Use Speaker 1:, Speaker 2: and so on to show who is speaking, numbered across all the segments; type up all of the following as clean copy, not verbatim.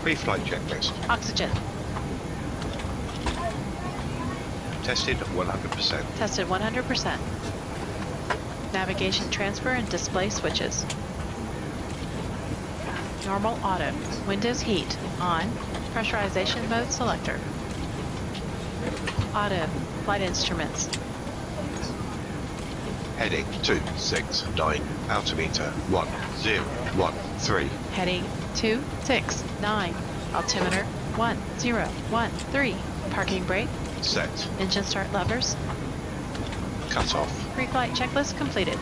Speaker 1: Pre-flight checklist.
Speaker 2: Oxygen.
Speaker 1: Tested 100%.
Speaker 2: Tested 100%. Navigation transfer and display switches. Normal auto. Windows heat. On. Pressurization mode selector. Auto. Flight instruments.
Speaker 1: Heading 269. Altimeter 1013.
Speaker 2: Heading 269. Altimeter 1013. Parking brake.
Speaker 1: Set.
Speaker 2: Engine start levers.
Speaker 1: Cut off.
Speaker 2: Pre-flight checklist completed.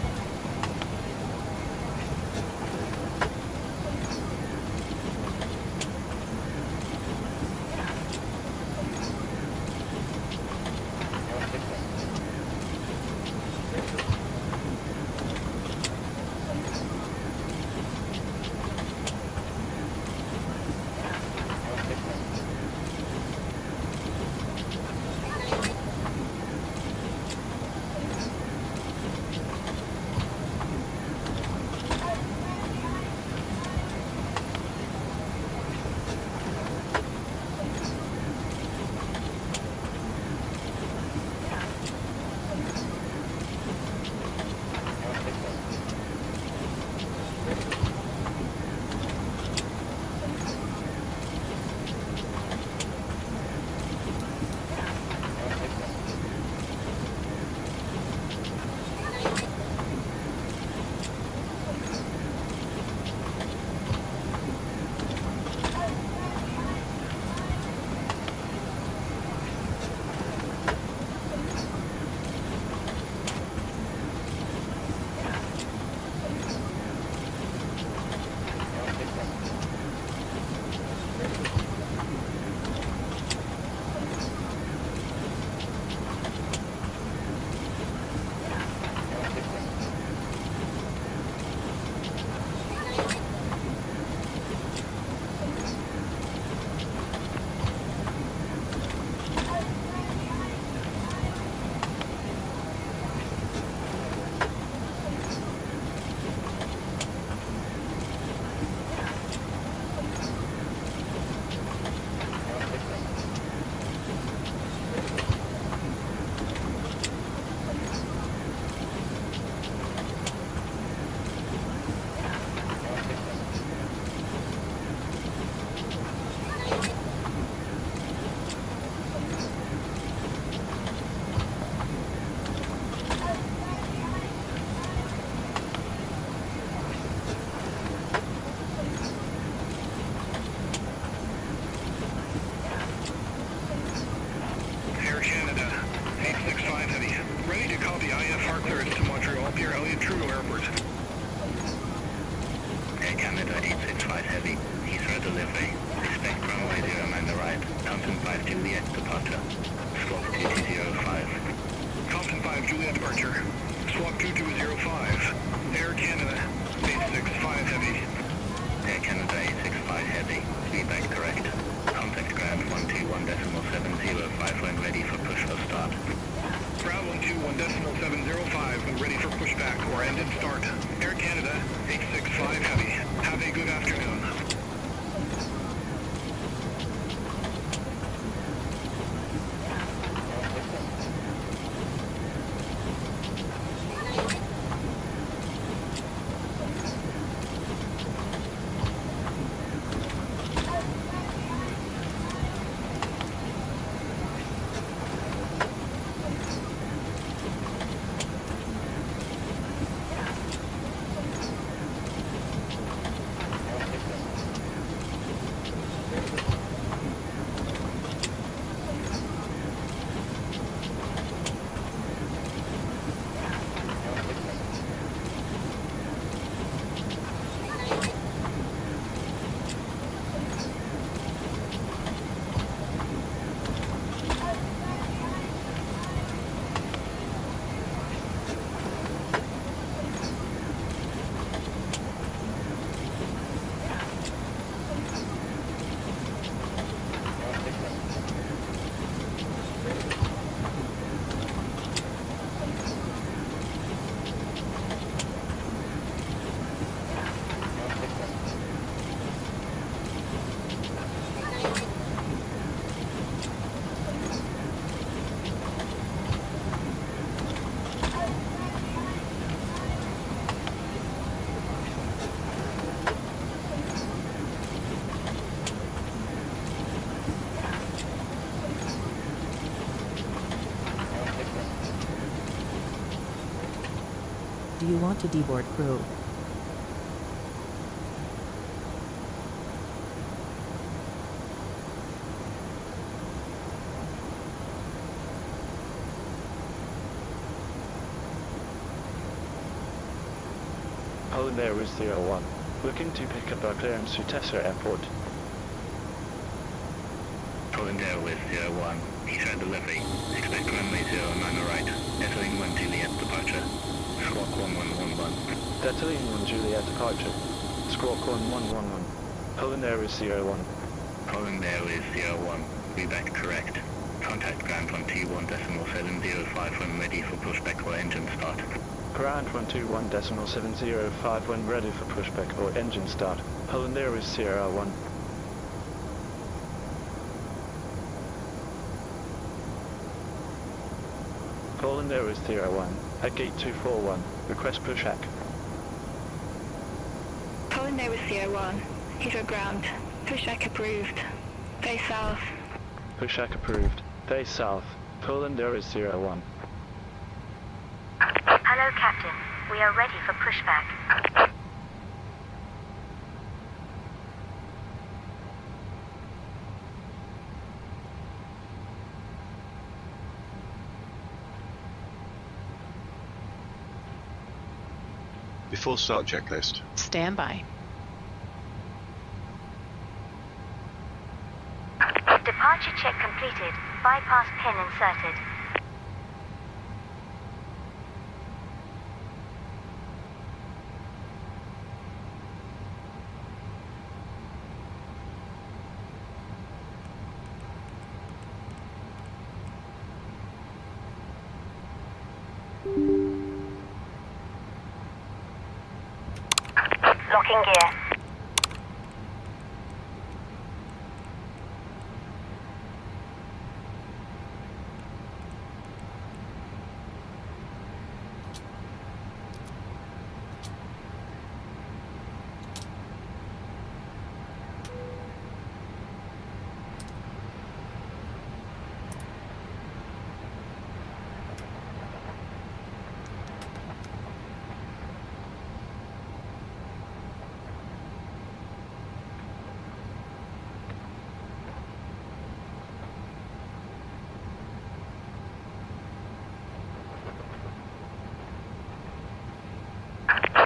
Speaker 3: Do you want to deboard crew?
Speaker 4: Polandairways 01. Looking to pick up our clearance to Tesser Airport.
Speaker 5: Polandairways 01. Heathrow delivery. Expect runway 09 right. Ethylene 1 Juliet departure. Squawk 1111.
Speaker 4: Ethylene 1 Juliet departure. Squawk 1111. Polandairways 01.
Speaker 5: Polandairways 01. Reback correct. Contact ground 121.705 when ready for pushback or engine start.
Speaker 4: Ground 121.705 when ready for pushback or engine start. Polandairways 01. Polandairways 01. At gate 241. Request pushback.
Speaker 6: Polandairways 01. Heathrow ground. Pushback approved. Face south.
Speaker 4: Pushback approved. Face south. Polandairways 01.
Speaker 7: Hello, Captain. We are ready for pushback.
Speaker 1: Before start checklist.
Speaker 2: Stand by.
Speaker 7: Departure check completed. Bypass pin inserted. Locking gear.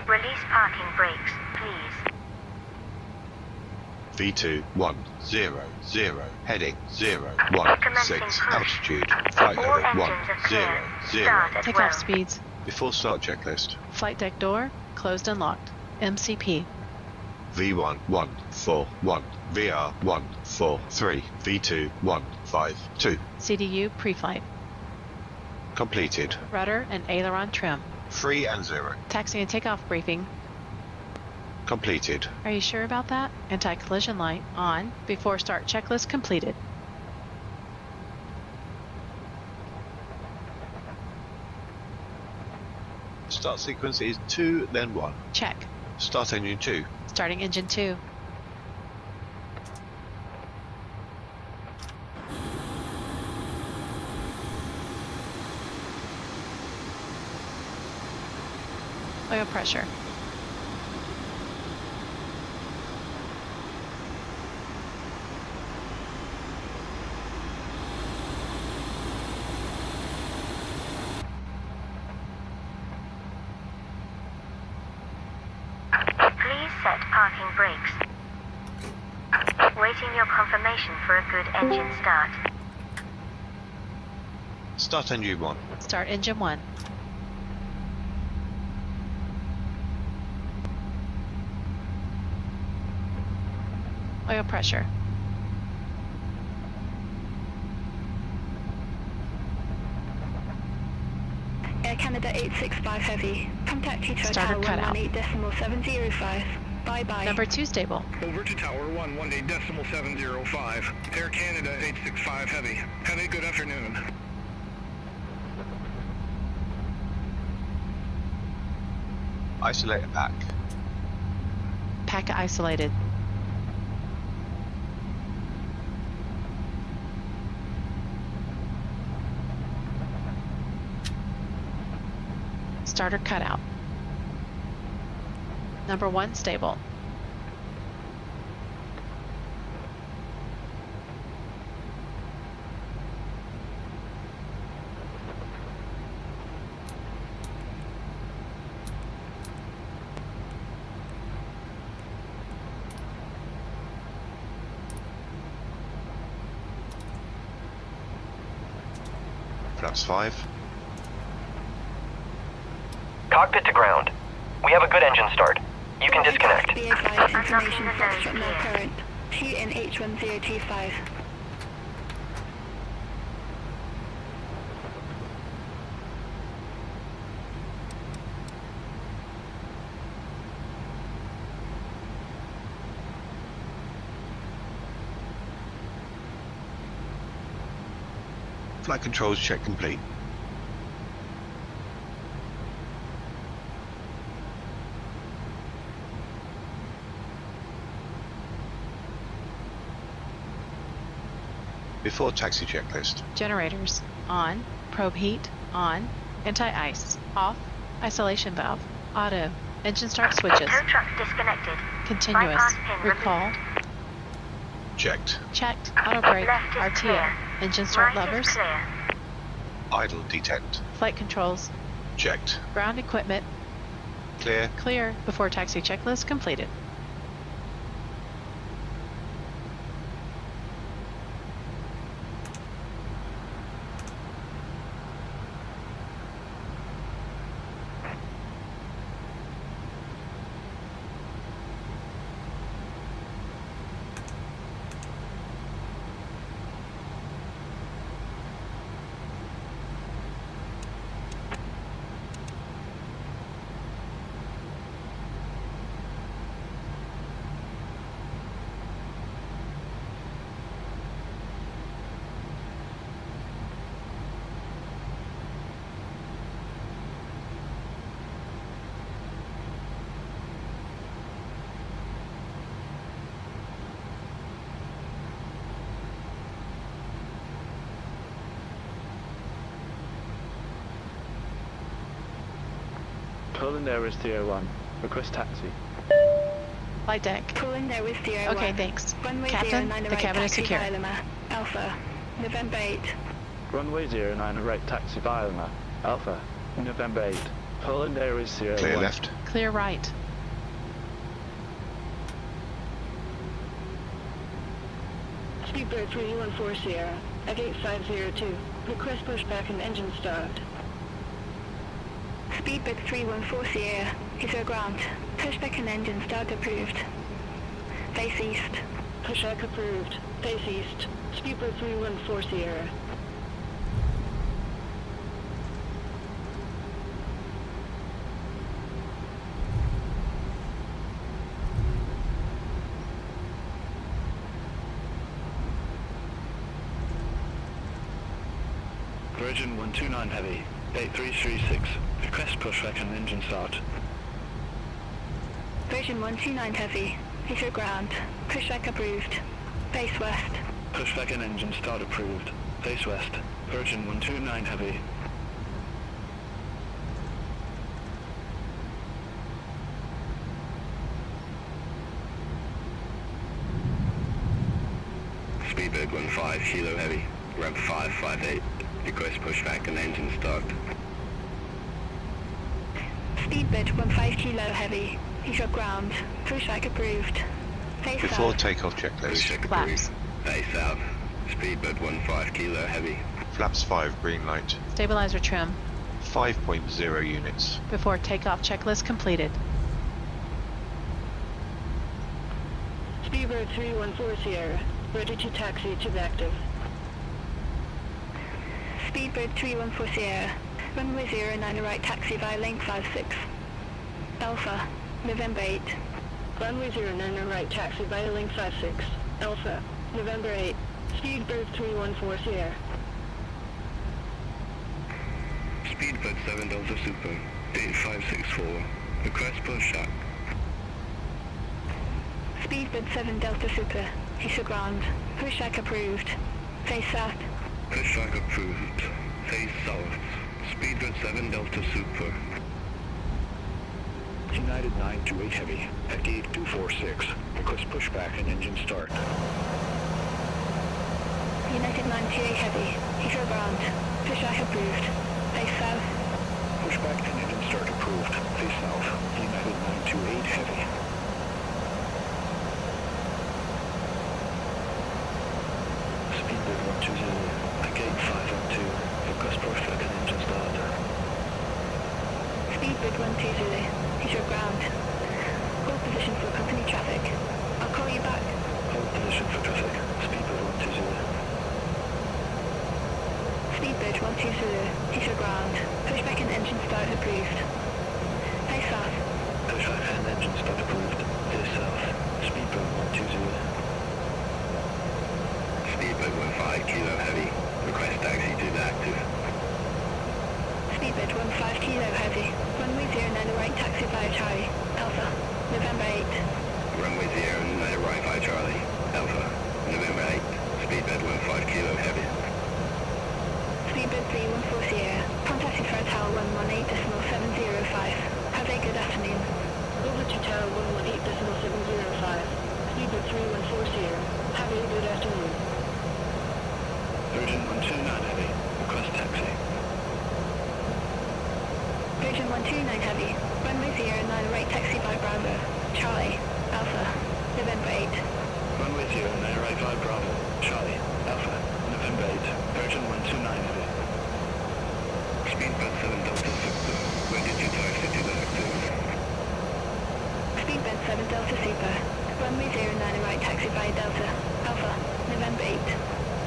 Speaker 7: Release parking brakes, please.
Speaker 1: V2-100, heading 016, altitude flight
Speaker 7: All
Speaker 1: level
Speaker 7: engines are clear.
Speaker 1: 100.
Speaker 7: Start at
Speaker 2: Takeoff
Speaker 7: will.
Speaker 2: speeds.
Speaker 1: Before start checklist.
Speaker 2: Flight deck door closed and locked. MCP.
Speaker 1: V1141, VR143, V2152.
Speaker 2: CDU pre-flight.
Speaker 1: Completed.
Speaker 2: Rudder and aileron trim.
Speaker 1: 3 and 0.
Speaker 2: Taxi and takeoff briefing.
Speaker 1: Completed.
Speaker 2: Are you sure about that? Anti-collision light on. Before start checklist completed.
Speaker 1: Start sequence is 2, then 1.
Speaker 2: Check.
Speaker 1: Start engine 2.
Speaker 2: Starting engine 2. Oil pressure.
Speaker 7: Please set parking brakes. Waiting your confirmation for a good engine start.
Speaker 1: Start engine 1.
Speaker 2: Start engine 1. Oil pressure.
Speaker 6: Air Canada 865 Heavy. Contact Heathrow
Speaker 2: Starter
Speaker 6: Tower
Speaker 2: cutout.
Speaker 6: 18.705. Bye-bye.
Speaker 2: Number 2 stable.
Speaker 8: Over to Tower 118.705. Air Canada 865 Heavy. Have a good afternoon.
Speaker 1: Isolate a pack.
Speaker 2: Pack isolated. Starter cutout. Number 1 stable.
Speaker 1: Flaps 5.
Speaker 3: Cockpit to ground. We have a good engine start. You can disconnect.
Speaker 6: Be advised, information Foxtrot no current. Shoot in H1025.
Speaker 1: Flight controls check complete. Before taxi checklist.
Speaker 2: Generators on, probe heat on, anti-ice off, isolation valve auto, engine start switches,
Speaker 7: Tow truck disconnected.
Speaker 2: continuous,
Speaker 7: Bypass pin
Speaker 2: recall,
Speaker 1: Checked.
Speaker 2: checked, auto brake,
Speaker 7: Left is
Speaker 2: RTO,
Speaker 7: clear.
Speaker 2: engine start
Speaker 7: Right is
Speaker 2: levers,
Speaker 7: clear.
Speaker 1: Idle detect.
Speaker 2: flight controls,
Speaker 1: Checked.
Speaker 2: ground equipment,
Speaker 1: Clear.
Speaker 2: clear before taxi checklist completed.
Speaker 4: Polandairways 301. Request taxi.
Speaker 2: Flight deck.
Speaker 6: Polandairways 301.
Speaker 2: Okay, thanks.
Speaker 6: Runway
Speaker 2: Captain,
Speaker 6: 09
Speaker 2: the
Speaker 6: right,
Speaker 2: cabin is
Speaker 6: taxi
Speaker 2: secure.
Speaker 6: via Lima. Alpha. November 8.
Speaker 4: Runway 09 right taxi via Lima. Alpha. November 8. Polandairways 301.
Speaker 1: Clear left.
Speaker 2: Clear right.
Speaker 6: Speedbird 314 Sierra. At 8502. Request pushback and engine start. Speedbird 314 Sierra. Heathrow ground. Pushback and engine start approved. Face east. Pushback approved. Face east. Speedbird 314 Sierra.
Speaker 8: Virgin 129 Heavy, 8336. Request pushback and engine start.
Speaker 6: Virgin 129 Heavy. Heathrow ground. Pushback approved. Base west.
Speaker 8: Pushback and engine start approved. Face west. Virgin 129 Heavy. Speedbird 15 Kilo Heavy. Ramp 558. Request pushback and engine start.
Speaker 6: Speedbird 15 Kilo Heavy. Heathrow ground. Pushback approved. Face
Speaker 1: Before
Speaker 6: south.
Speaker 1: takeoff checklist.
Speaker 8: Pushback
Speaker 2: Flaps.
Speaker 8: approved. Face south. Speedbird 15 Kilo Heavy.
Speaker 1: Flaps 5 green light.
Speaker 2: Stabilizer trim.
Speaker 1: 5.0 units.
Speaker 2: Before takeoff checklist completed.
Speaker 6: Speedbird 314 Sierra. Ready to taxi to active. Speedbird 314 Sierra. Runway 09 right taxi via lane 56. Alpha. November 8. Runway 09 right taxi via lane 56. Alpha. November 8. Speedbird 314 Sierra.
Speaker 8: Speedbird 7 Delta Super. 8564. Request pushback.
Speaker 6: Speedbird 7 Delta Super. Heathrow ground. Pushback approved. Face south.
Speaker 8: Pushback approved. Face south. Speedbird 7 Delta Super. United 928 Heavy, at gate 246. Request pushback and engine start.
Speaker 6: United 928 Heavy, Heathrow ground. Pushback approved. Face south.
Speaker 8: Pushback and engine start approved. Face south. United 928 Heavy. Speedbird 120, at gate 512. Request pushback and engine start.
Speaker 6: Speedbird 120, Heathrow ground. Hold position for company traffic. I'll call you back.
Speaker 8: Hold position for traffic. Speedbird 120.
Speaker 6: Speedbird 120, Heathrow ground. Pushback and engine start approved. Face south.
Speaker 8: Pushback and engine start approved. Face south. Speedbird 120.
Speaker 5: Speedbird 15 Kilo Heavy. Request taxi to the active.
Speaker 6: Speedbird 15 Kilo Heavy. Runway 09 right taxi via Charlie. Alpha. November 8.
Speaker 5: Runway 09 right by Charlie. Alpha. November 8. Speedbird 15 Kilo Heavy.
Speaker 6: Speedbird 314 Sierra. Contacting for Tower 118.705. Have a good afternoon. Over to Tower 118.705. Speedbird 314 Sierra. Have a good afternoon.
Speaker 8: Virgin 129 Heavy. Request taxi.
Speaker 6: Virgin 129 Heavy. Runway 09 right taxi by Bravo. Charlie. Alpha. November 8.
Speaker 8: Runway 09 right by Bravo. Charlie. Alpha. November 8. Virgin 129 Heavy.
Speaker 5: Speedbird 7 Delta Super. When did you taxi to the active?
Speaker 6: Speedbird 7 Delta Super. Runway 09 right taxi by Delta. Alpha. November 8.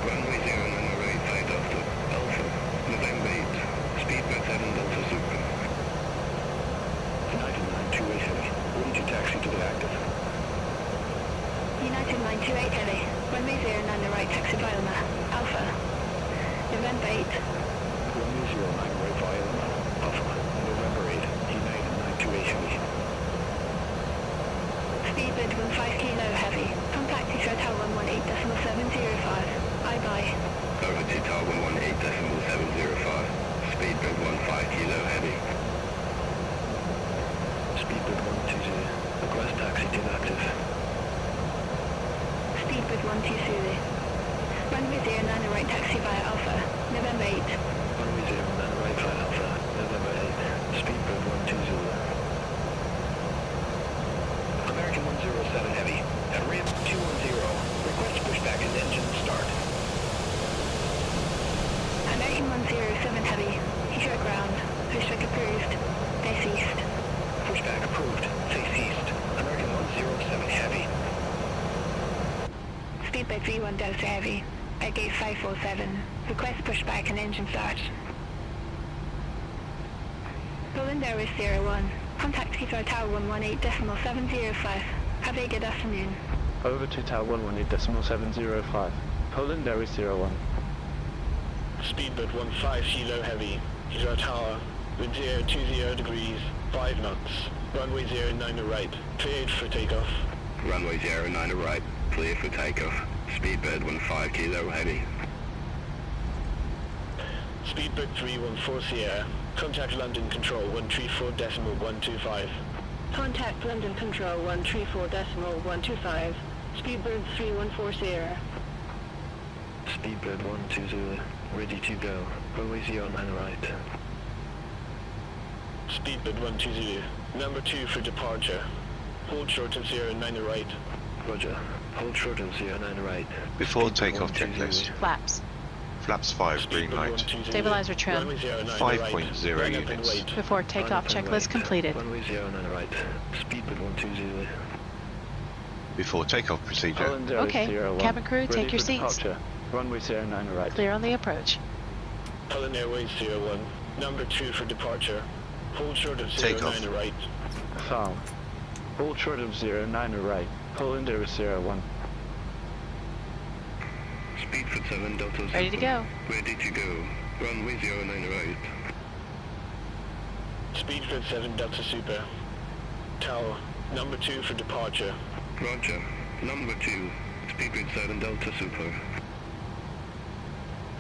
Speaker 5: Runway 09 right by Delta. Alpha. November 8. Speedbird 7 Delta Super.
Speaker 8: United 928 Heavy. When did you taxi to the active?
Speaker 6: United 928 Heavy. Runway 09 right taxi by Lima. Alpha. November 8.
Speaker 8: Runway 09 right via Lima. Alpha. November 8. United 928 Heavy.
Speaker 6: Speedbird 15 Kilo Heavy. Contact Heathrow Tower 118.705. Bye-bye.
Speaker 5: Over to Tower 118.705. Speedbird 15 Kilo Heavy.
Speaker 8: Speedbird 120. Request taxi to the active.
Speaker 6: Speedbird 120. Runway 09 right taxi via Alpha. November 8.
Speaker 8: Runway 09 right via Alpha. November 8. Speedbird 120. American 107 Heavy. At RIM 210. Request pushback and engine start.
Speaker 6: American 107 Heavy. Heathrow ground. Pushback approved. Face east.
Speaker 8: Pushback approved. Face east. American 107 Heavy.
Speaker 6: Speedbird 31 Delta Heavy. At gate 547. Request pushback and engine start. Polandairways 01. Contact Heathrow Tower 118.705. Have a good afternoon.
Speaker 4: Over to Tower 118.705. Polandairways 01.
Speaker 8: Speedbird 15 Kilo Heavy. Heathrow Tower. Wind 020 degrees. 5 knots. Runway 09 right. Cleared for takeoff.
Speaker 5: Runway 09 right. Clear for takeoff. Speedbird 15 Kilo Heavy.
Speaker 8: Speedbird 314 Sierra. Contact London Control 134.125.
Speaker 6: Contact London Control 134.125. Speedbird 314 Sierra.
Speaker 8: Speedbird 120. Ready to go. Runway 09 right. Speedbird 120. Number 2 for departure. Hold short of 09 right. Roger. Hold short of 09 right.
Speaker 1: Before takeoff checklist.
Speaker 2: Flaps.
Speaker 1: Flaps 5 green light.
Speaker 2: Stabilizer trim.
Speaker 1: 5.0 units.
Speaker 2: Before takeoff checklist completed.
Speaker 8: Runway 09 right. Speedbird 120.
Speaker 1: Before takeoff procedure.
Speaker 4: Polandairways
Speaker 2: Okay,
Speaker 4: 01.
Speaker 2: cabin crew,
Speaker 4: Ready
Speaker 2: take your
Speaker 4: for
Speaker 2: seats.
Speaker 4: departure. Runway 09 right.
Speaker 2: Clear on the approach.
Speaker 8: Polandairways 01. Number 2 for departure. Hold short of
Speaker 1: Takeoff.
Speaker 8: 09 right.
Speaker 4: Foul. Hold short of 09 right. Polandairways 01.
Speaker 5: Speedbird 7 Delta Super.
Speaker 2: Ready to go.
Speaker 5: Ready to go. Runway 09 right.
Speaker 8: Speedbird 7 Delta Super. Tower. Number 2 for departure.
Speaker 5: Roger. Number 2. Speedbird 7 Delta Super.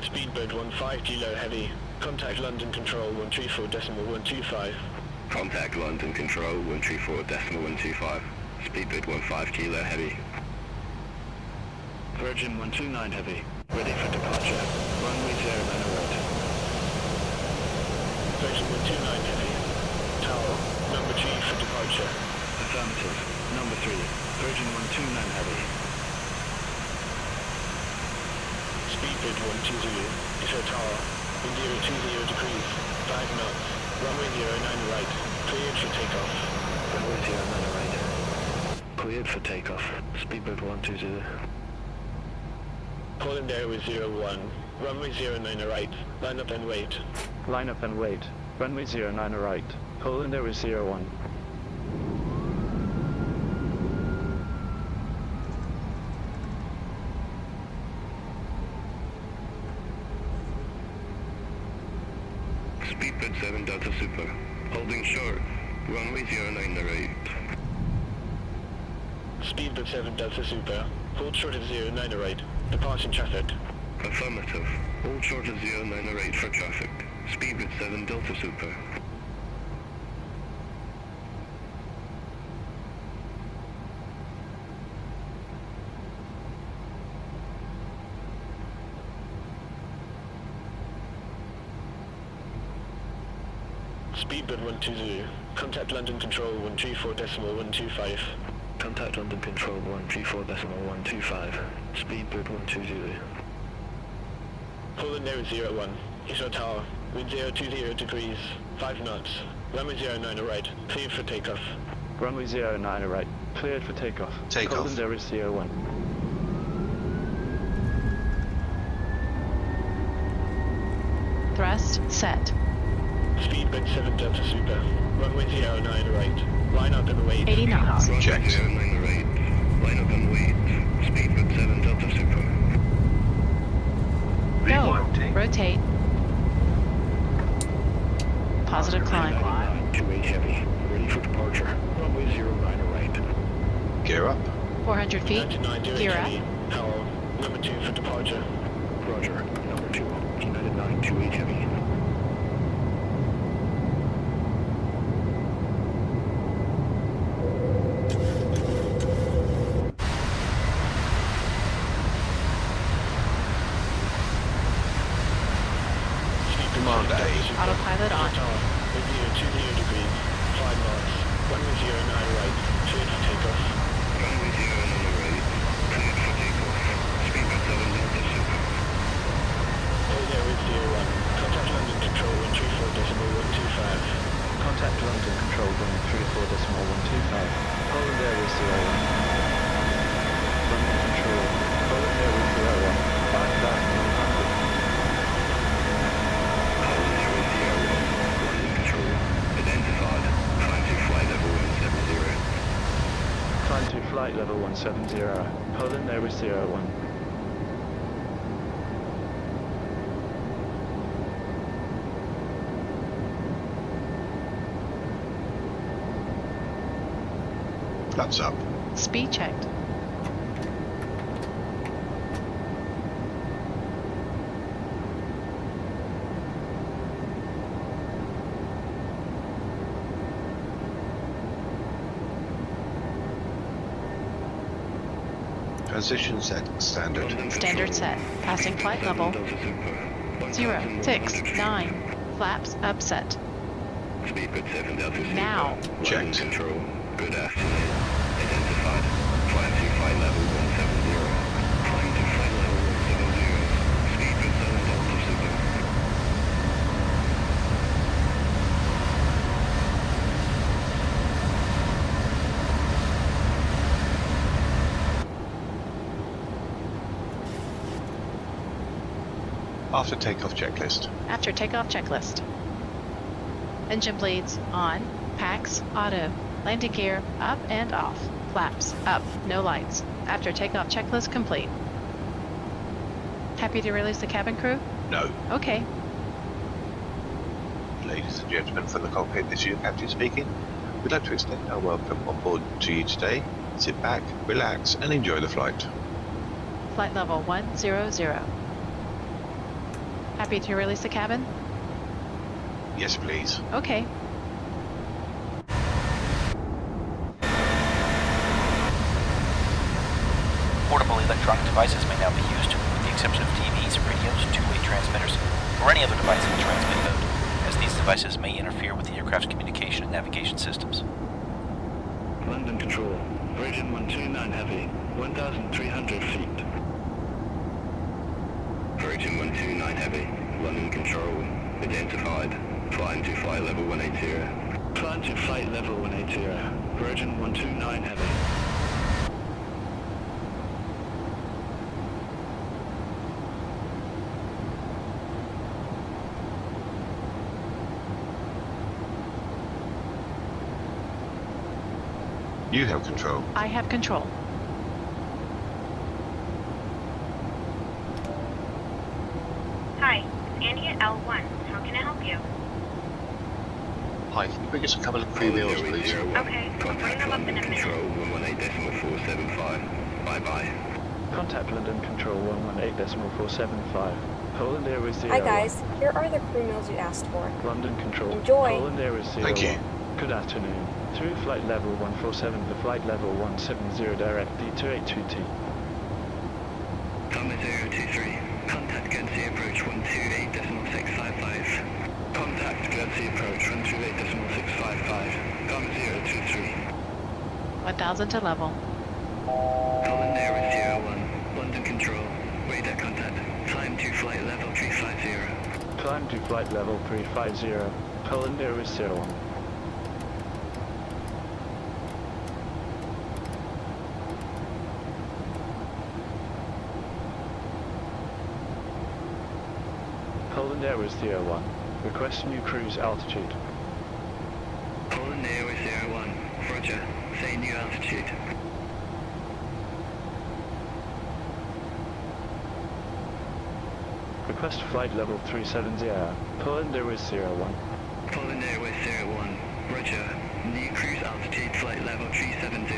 Speaker 8: Speedbird 15 Kilo Heavy. Contact London Control 134.125.
Speaker 5: Contact London Control 134.125. Speedbird 15 kilo heavy.
Speaker 4: Virgin 129 Heavy. Ready for departure. Runway 0908.
Speaker 8: Virgin 129 Heavy. Tower, number 3 for departure.
Speaker 4: Affirmative. Number 3. Virgin 129 Heavy.
Speaker 8: Speedbird 120. Isha Tower, wind 020 degrees, 5 knots. Runway 09 right. Cleared for takeoff.
Speaker 4: Runway 09 right. Cleared for takeoff. Speedbird 120.
Speaker 8: Polandairways 01. Runway 09 right. Line up and wait.
Speaker 4: Line up and wait. Runway 09 right. Polandairways 01.
Speaker 5: Speedbird 7 Delta Super. Holding short. Runway 09 right.
Speaker 8: Speedbird 7 Delta Super. Hold short of 09 right. Departing traffic.
Speaker 5: Affirmative. Hold short of 09 right for traffic. Speedbird 7 Delta Super.
Speaker 8: Speedbird 120. Contact London Control 134.125.
Speaker 4: Contact London Control 134.125. Speedbird 120.
Speaker 8: Polandairways 01. Isha Tower, wind 020 degrees, 5 knots. Runway 09 right. Cleared for takeoff.
Speaker 4: Runway 09 right. Cleared for takeoff.
Speaker 1: Takeoff.
Speaker 4: Polandairways 01.
Speaker 2: Thrust set.
Speaker 8: Speedbird 7 Delta Super. Runway 09 right. Line up and wait.
Speaker 2: 80 knots.
Speaker 5: Runway
Speaker 1: Checked.
Speaker 5: 09 right. Line up and wait. Speedbird 7 Delta Super.
Speaker 2: Go. Rotate. Positive climb.
Speaker 4: 28 Heavy. Ready for departure. Runway 09 right.
Speaker 1: Gear up.
Speaker 2: 400 feet.
Speaker 8: 99
Speaker 2: Gear up.
Speaker 8: Heavy. Tower, number 2 for departure.
Speaker 4: Roger. Number 2. United 928 Heavy.
Speaker 1: Command A.
Speaker 2: Autopilot on.
Speaker 8: Tower, wind 020 degrees, 5 knots. Runway 09 right. Cleared for takeoff.
Speaker 5: Runway 09 right. Cleared for takeoff. Speedbird 7 Delta Super.
Speaker 8: Polandairways 01. Contact London Control 134.125.
Speaker 4: Contact London Control 134.125. Polandairways 01. London Control. Polandairways 01. 5,100.
Speaker 5: Polandairways 01. London Control. Identified. Climb to flight level 170.
Speaker 4: Climb to flight level 170. Polandairways 01.
Speaker 1: Flaps up.
Speaker 2: Speed checked.
Speaker 1: Transition set. Standard.
Speaker 2: Standard set. Passing flight level 069. Flaps upset.
Speaker 5: Speedbird 7 Delta Super.
Speaker 2: Now.
Speaker 1: Checked.
Speaker 5: London Control. Good afternoon. Identified. Climb to flight level 170. Climb to flight level 170. Speedbird 7 Delta Super.
Speaker 1: After takeoff checklist.
Speaker 2: After takeoff checklist. Engine bleeds on. Packs auto. Landing gear up and off. Flaps up. No lights. After takeoff checklist complete. Happy to release the cabin crew?
Speaker 1: No.
Speaker 2: Okay.
Speaker 1: Ladies and gentlemen, from the cockpit, this is your captain speaking. We'd like to extend our welcome on board to you today. Sit back, relax, and enjoy the flight.
Speaker 2: Flight level 100. Happy to release the cabin?
Speaker 1: Yes, please.
Speaker 2: Okay.
Speaker 9: devices may now be used, with the exception of TVs, radios, two-way transmitters, or any other device in the transmit mode, as these devices may interfere with the aircraft's communication and navigation systems.
Speaker 8: London Control, Virgin 129 Heavy, 1,300 feet.
Speaker 5: Virgin 129 Heavy, London Control, identified. Climb to flight level 180.
Speaker 8: Climb to flight level 180, Virgin 129 Heavy.
Speaker 1: You have control.
Speaker 2: I have control.
Speaker 7: Hi, Andy at L1. How can I help you?
Speaker 1: Hi, can you bring us a couple of free meals, please?
Speaker 7: Okay, I'll bring them up in a minute.
Speaker 5: Control 118.475. Bye-bye.
Speaker 4: Contact London Control 118.475. Poland Airways 01.
Speaker 10: Hi guys, here are the crew meals you asked for.
Speaker 4: London Control.
Speaker 10: Enjoy.
Speaker 4: Poland Airways 01.
Speaker 1: Thank you.
Speaker 4: Good afternoon. Through flight level 147 to flight level 170 direct D282T.
Speaker 5: Comma 023. Contact Guernsey approach 128.655.
Speaker 8: Contact Guernsey approach 128.655. Comma 023.
Speaker 2: 1000 to level.
Speaker 5: Poland Airways 01. London Control. Radar contact. Climb to flight level 350.
Speaker 4: Climb to flight level 350. Poland Airways 01. Poland Airways 01. Request new cruise altitude.
Speaker 5: Poland Airways 01. Roger. Say new altitude.
Speaker 4: Request flight level 370. Poland Airways 01.
Speaker 5: Poland Airways 01. Roger. New cruise altitude flight level 370.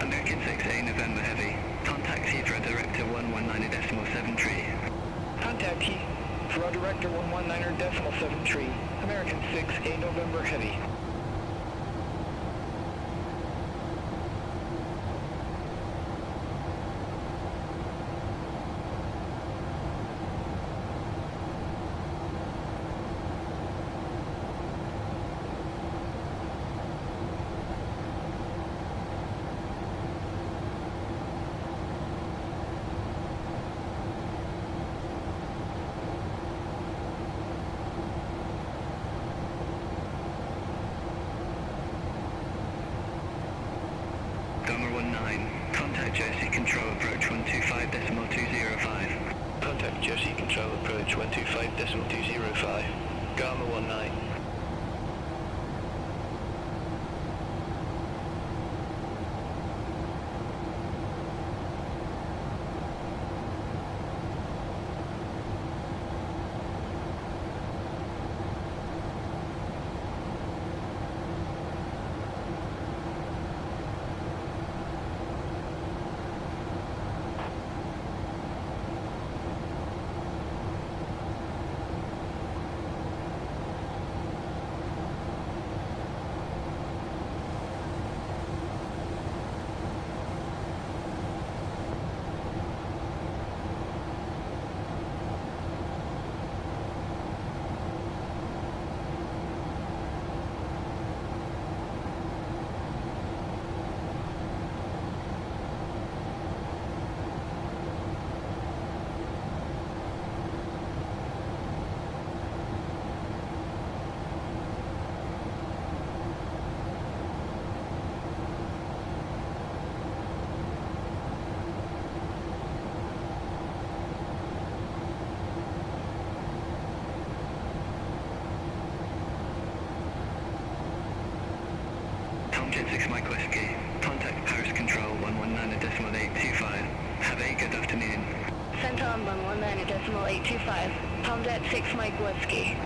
Speaker 5: American 6A November Heavy. Contact Heathrow Director 119.73.
Speaker 8: Contact Heathrow Director 119.73. American 6A November Heavy.
Speaker 5: Gamma 19. Contact Jersey Control approach 125.205.
Speaker 8: Contact Jersey Control approach 125.205. Gamma 19.
Speaker 5: Jet 6 Mike Whiskey. Contact Paris Control 119.825. Have a good afternoon.
Speaker 6: Center on 119.825. Pound at 6 Mike Whiskey.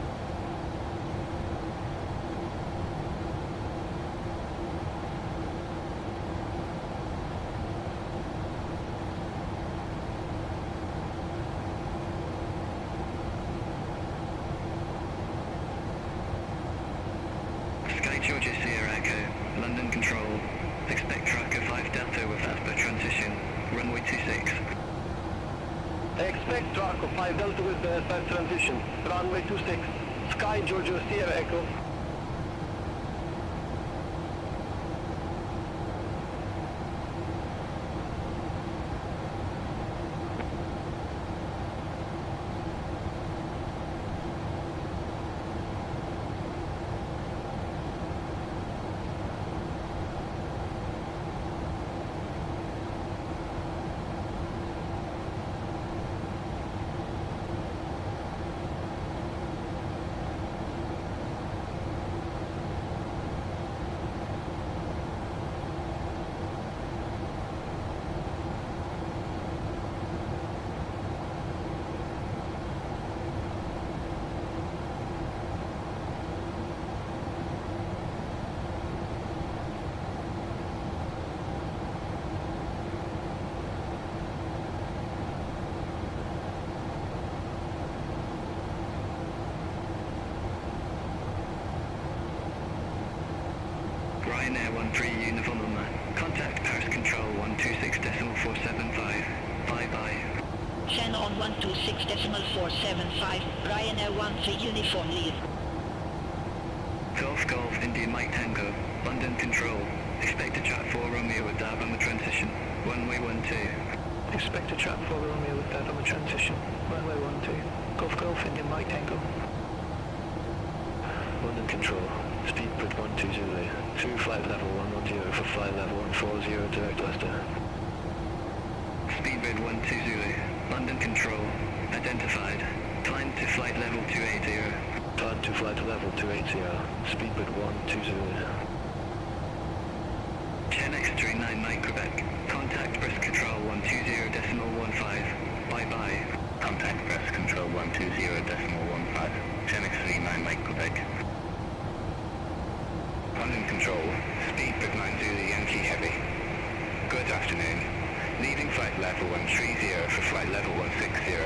Speaker 5: Sky Georgia Sierra Echo, London Control. Expect tracker 5 Delta with Asper transition, runway 26.
Speaker 8: Expect tracker 5 Delta with the Asper transition, runway 26. Sky Georgia Sierra Echo.
Speaker 5: Ryanair 13 uniform number. Contact Paris Control 126.475. Bye-bye.
Speaker 6: Send on 126.475. Ryanair 13 uniform lead.
Speaker 5: Golf Golf India Mike Tango. London Control. Expect a track 4 Romeo with Dab on the transition. Runway 12.
Speaker 8: Expect a trap 4 Romeo with that on the transition, runway 12. Golf Golf India Mike Tango. London Control. Speedbird 12 Zulu. Through flight level 110 for flight level 140 direct Leicester.
Speaker 5: Speedbird 12 Zulu. London Control. Identified. Climb to flight level 280.
Speaker 8: Climb to flight level 280. Speedbird 12 Zulu.
Speaker 5: 10x39 Mike Quebec. Contact Press Control 120.15. Bye-bye. Contact Press Control 120.15. 10x39 Mike Quebec. London Control, Speedbird 90 Yankee Heavy. Good afternoon. Leaving flight level 130 for flight level 160.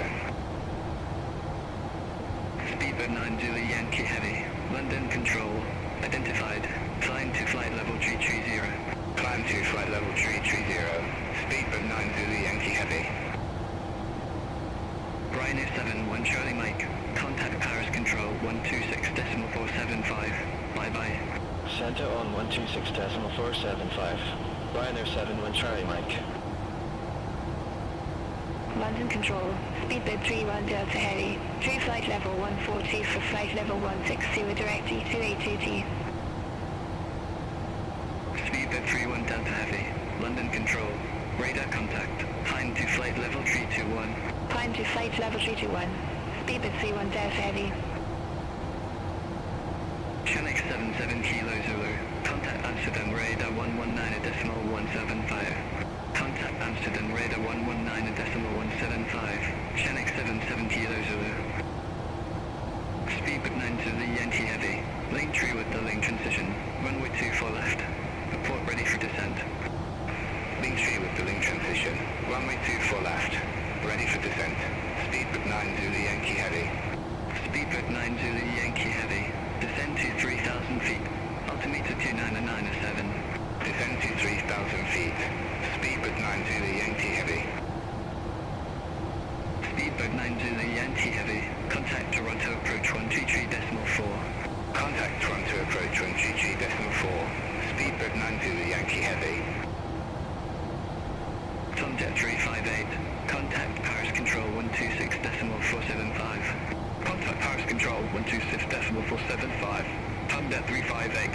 Speaker 5: Speedbird 90 Yankee Heavy. London Control, identified. Climb to flight level 330. Climb to flight level 330. Speedbird 90 Yankee Heavy. Ryanair 71 Charlie Mike. Contact Paris Control 126.475. Bye-bye.
Speaker 8: Center on 126.475. Ryanair 71 Charlie Mike.
Speaker 6: London Control. Speedbird 31 Delta Heavy. Through flight level 140 for flight level 160 with direct E282T.
Speaker 5: Speedbird 31 Delta Heavy. London Control. Radar contact. Climb to flight level 321.
Speaker 6: Climb to flight level 321. Speedbird 31 Delta Heavy.
Speaker 5: Shanix 77 Kilo Zulu. Contact Amsterdam Radar 119.175. Contact Amsterdam Radar 119.175. Shanix 77 Kilo Zulu. Speedbird 9 to the Yankee Heavy. Lane 3 with the lane transition. Runway 24 left. Report ready for descent. Lane 3 with the lane transition. Runway 24 left. Ready for descent. Speedbird 9 to the Yankee Heavy. Speedbird 9 to the Yankee Heavy. Descend to 3,000 feet. Altimeter 29907. Descend to 3,000 feet. Speedbird 9 to the Yankee Heavy. Speedbird 9 to the Yankee Heavy. Contact Toronto approach 123.4. Contact Toronto approach 123.4. Speedbird 9 to the Yankee Heavy. Tomjet 358. Contact Paris Control 126.475. Contact Paris Control 126.475. Tomjet 358.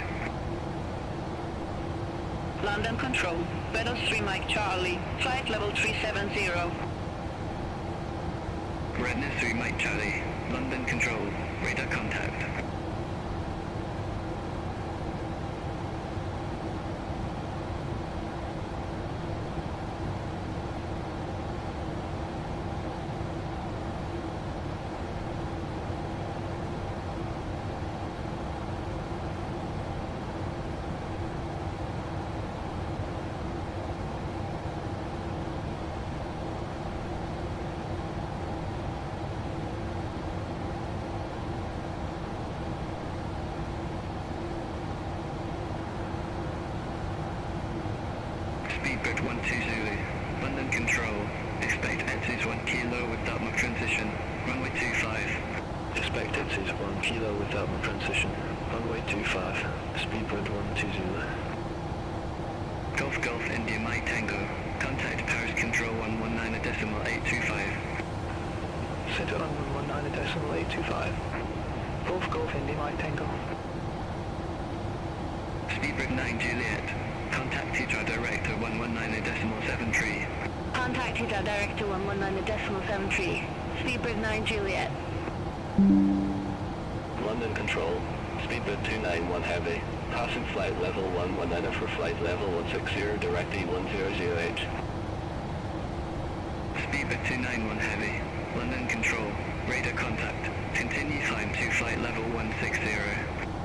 Speaker 6: London Control. Będąc 3 Mike Charlie. Flight level 370.
Speaker 5: Redness 3 Mike Charlie. London Control. Radar contact. Speedbird 12 Zulu. London Control. Expect ETSI's 1 kilo with Dartmouth transition. Runway 25.
Speaker 8: Expect ETSI's 1 kilo with Dartmouth transition. Runway 25. Speedbird 12 Zulu.
Speaker 5: Golf Golf India Mike Tango. Contact Paris Control 119.825.
Speaker 8: Center on 119.825. Golf Golf India Mike Tango.
Speaker 5: Speedbird 9 Juliet. Contact Tetra Director 119.73.
Speaker 6: Contact Tetra Director 119.73. Speedbird 9 Juliet.
Speaker 8: London Control. Speedbird 291 Heavy. Passing flight level 119 for flight level 160, direct E100H.
Speaker 5: Speedbird 291 Heavy. London Control. Radar contact. Continue climb to flight level 160.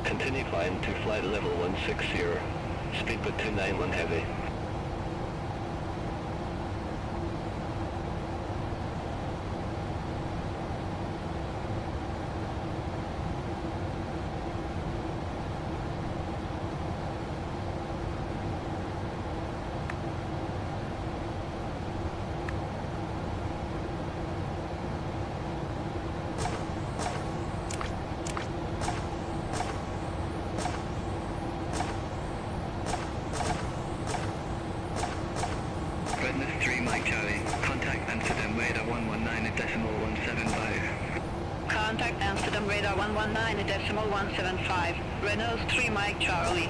Speaker 8: Continue climb to flight level 160. Speedbird 291 Heavy.
Speaker 5: Redness 3 Mike Charlie. Contact Amsterdam radar 119.175.
Speaker 6: Contact Amsterdam radar 119.175. Renault 3 Mike Charlie.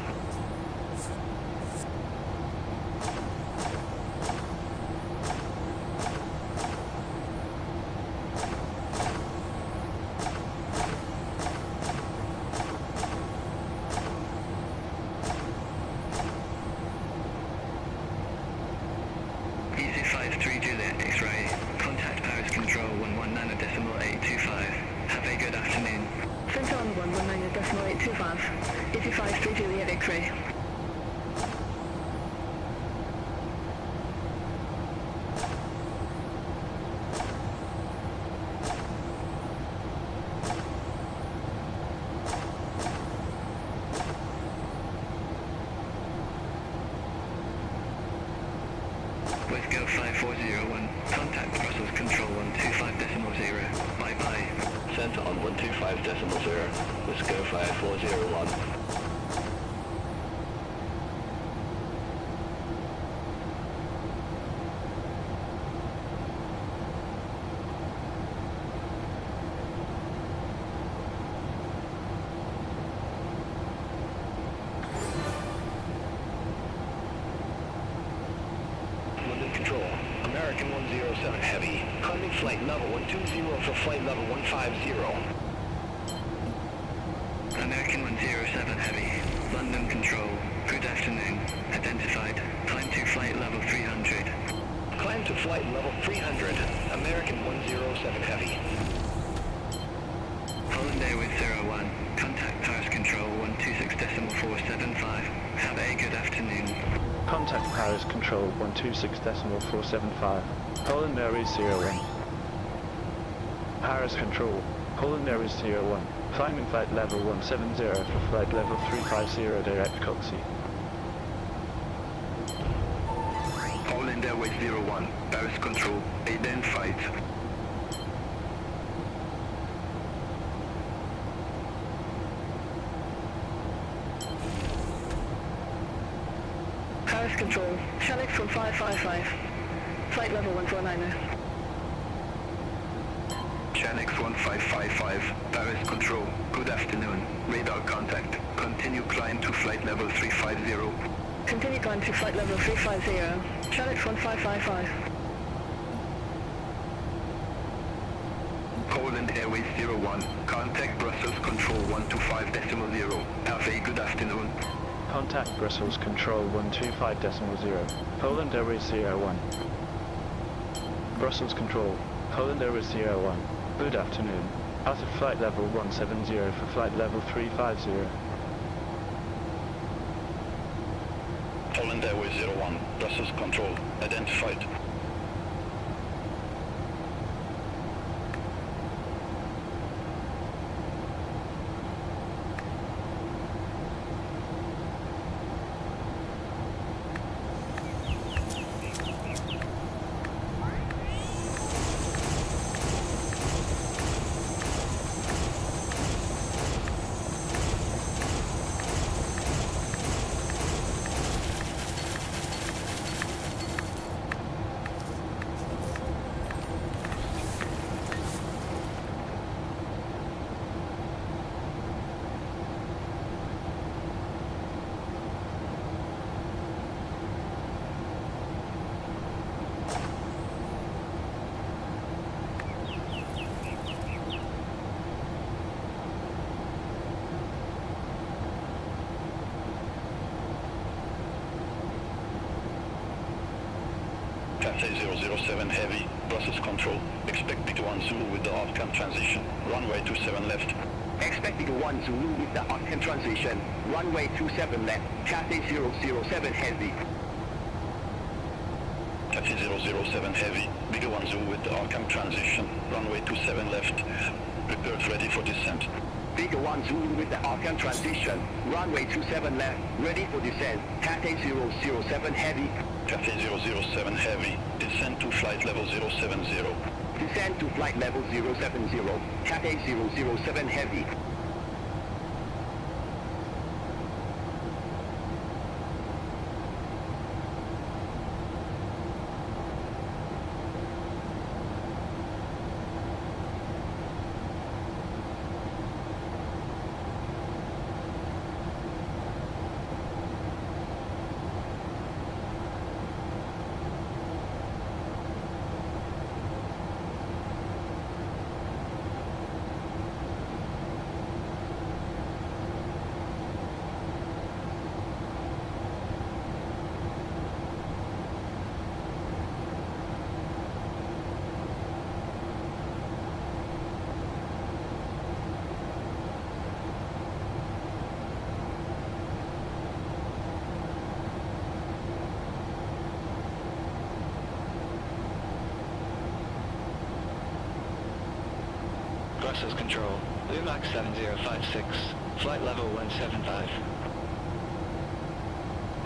Speaker 5: Easy 53 Juliet X-ray. Contact Paris Control 119.825. Have a good afternoon.
Speaker 6: Center on 119.825. Easy 53 Juliet X-ray.
Speaker 5: Go 5401. Contact Brussels Control 125.0. Bye bye.
Speaker 8: Center on 125.0. Let's go 5401.
Speaker 5: Control. American 107 Heavy. Climbing flight level 120 for flight level 150. American 107 Heavy. London Control. Good afternoon. Identified. Climb to flight level 300. Climb to flight level 300. American 107 Heavy. Polandairways 01. Contact Paris Control 126.475. Have a good afternoon.
Speaker 4: Contact Paris Control 126.475. Polandairways 01. Paris Control. Polandairways 01. Climbing flight level 170 for flight level 350 direct Coxie.
Speaker 5: Polandairways 01. Paris Control. Identified.
Speaker 6: Paris Control. Shelix 1555. Flight level 149.
Speaker 5: Chanix 1555, Paris Control. Good afternoon. Radar contact. Continue climb to flight level 350.
Speaker 6: Continue climb to flight level 350. Shelix 1555.
Speaker 5: Polandairways 01. Contact Brussels Control 125.0. Have a good afternoon.
Speaker 4: Contact Brussels Control 125.0. Polandairways 01. Brussels Control. Polandairways 01. Good afternoon. Out of flight level 170 for flight level 350.
Speaker 8: Polandairways 01. Brussels Control. Identified.
Speaker 5: Cathay 007 Heavy, process control. Expect B1 Zulu with the outcome transition. Runway 27 left.
Speaker 11: Expect B1 Zulu with the outcome transition. Runway 27 left. Cathay 007 Heavy.
Speaker 5: Cathay 007 Heavy, B1 Zulu with the outcome transition. Runway 27 left. Prepared ready for descent.
Speaker 11: B1 Zulu with the outcome transition. Runway 27 left. Ready for descent. Cathay 007 Heavy.
Speaker 5: Cathay 007 Heavy, descend to flight level 070.
Speaker 11: Descend to flight level 070. Cathay 007 Heavy.
Speaker 8: Process control. Lumax 7056. Flight level 175.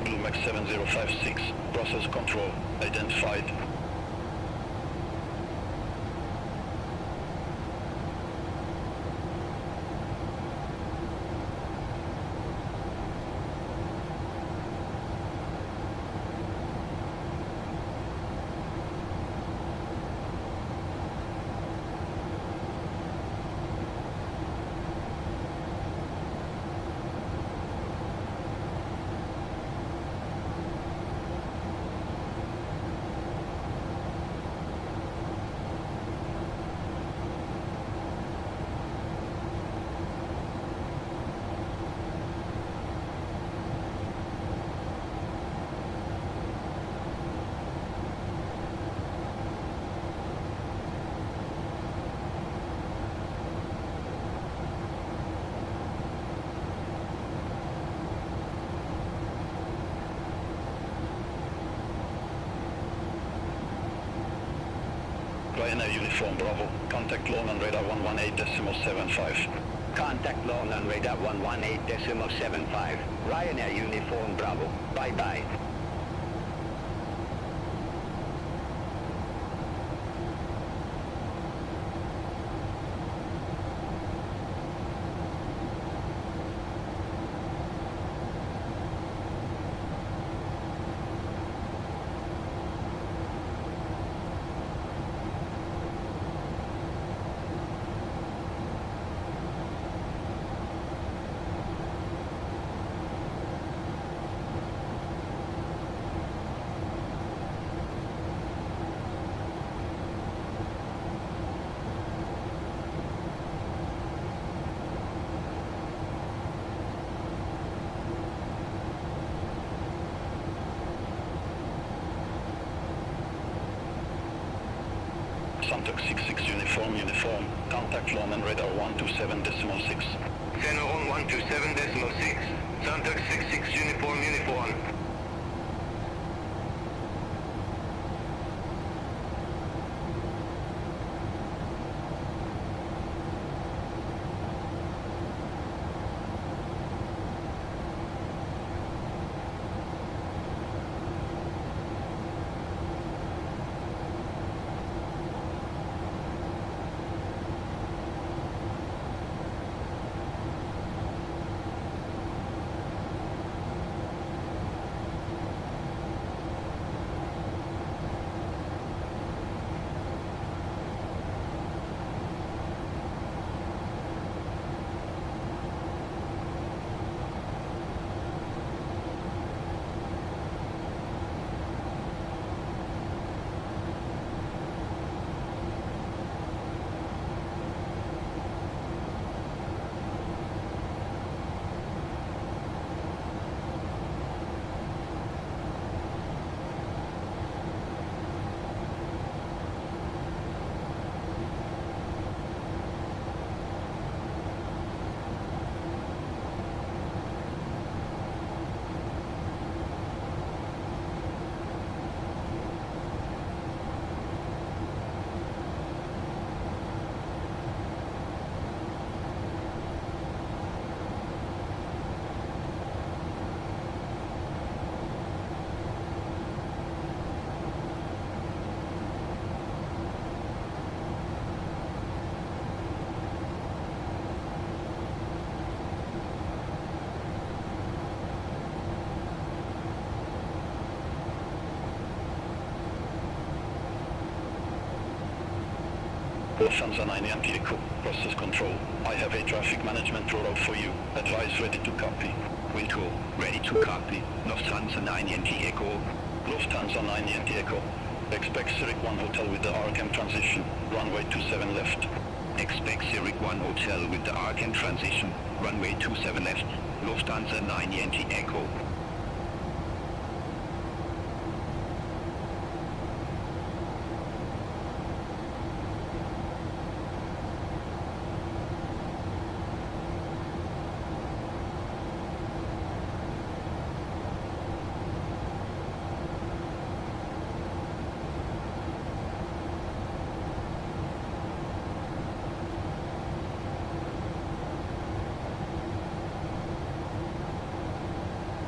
Speaker 5: Lumax 7056, process control, identified. Ryanair Uniform Bravo, contact long on radar 118.75.
Speaker 11: Contact long on radar 118.75. Ryanair Uniform Bravo. Bye-bye.
Speaker 5: Santok 66 uniform, contact long on radar 127.6.
Speaker 11: Center on 127.6. Santok 66 uniform.
Speaker 8: Lufthansa 9 Echo, process control. I have a traffic management rollout for you. Advise ready to copy.
Speaker 11: Wind 2, ready to copy. Lufthansa 9 Echo.
Speaker 8: Lufthansa 9 Echo. Expect Zurich 1 Hotel with the RCM transition. Runway 27 left.
Speaker 11: Expect Zurich 1 Hotel with the RCM transition. Runway 27 left. Lufthansa 9 Echo.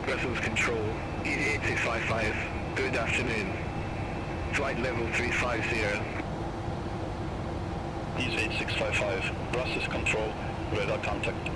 Speaker 8: Vessels control, EG8655, good afternoon. Flight level 350. EG8655, process control, radar contact.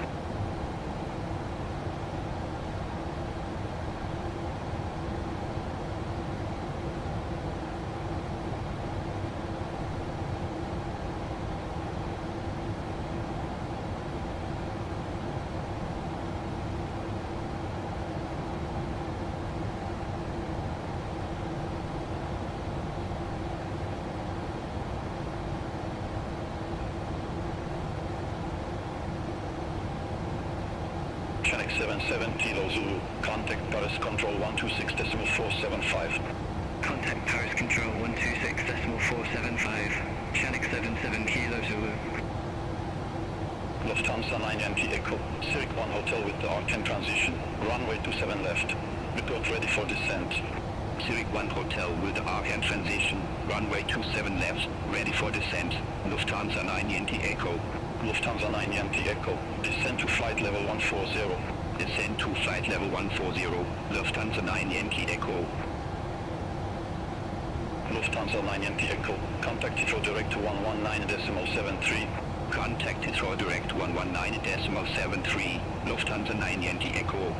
Speaker 8: Channel 77 Kilo Zulu, contact Paris Control 126.475.
Speaker 5: Contact Paris Control 126.475. Channel 77 Kilo Zulu.
Speaker 8: Lufthansa 9 Echo, Zurich 1 Hotel with the RCM transition, runway 27 left. Report ready for descent.
Speaker 11: Zurich 1 Hotel with the RCM transition, runway 27 left, ready for descent. Lufthansa 9 Echo.
Speaker 8: Lufthansa 9 Echo, descend to flight level 140.
Speaker 11: Descend to flight level 140. Lufthansa 9 Echo.
Speaker 8: Lufthansa 9 Echo, contact Heathrow Direct 119.73.
Speaker 11: Contact Heathrow Direct 119.73. Lufthansa 9 Echo.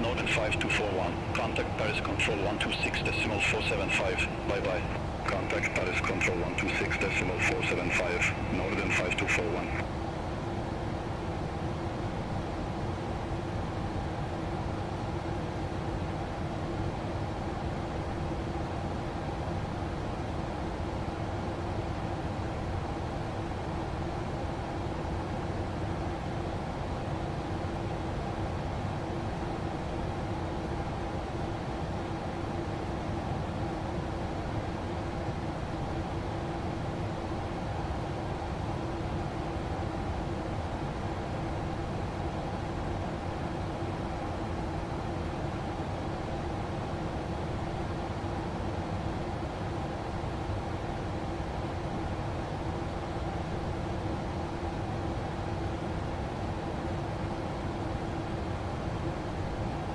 Speaker 8: Northern 5241, contact Paris Control 126.475, bye-bye. Contact Paris Control 126.475, Northern 5241.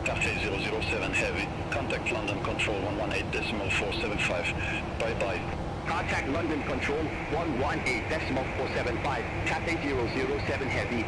Speaker 8: Cathay 007 Heavy, contact London Control 118.475, bye-bye.
Speaker 5: Contact London Control 118.475, Cathay 007 Heavy.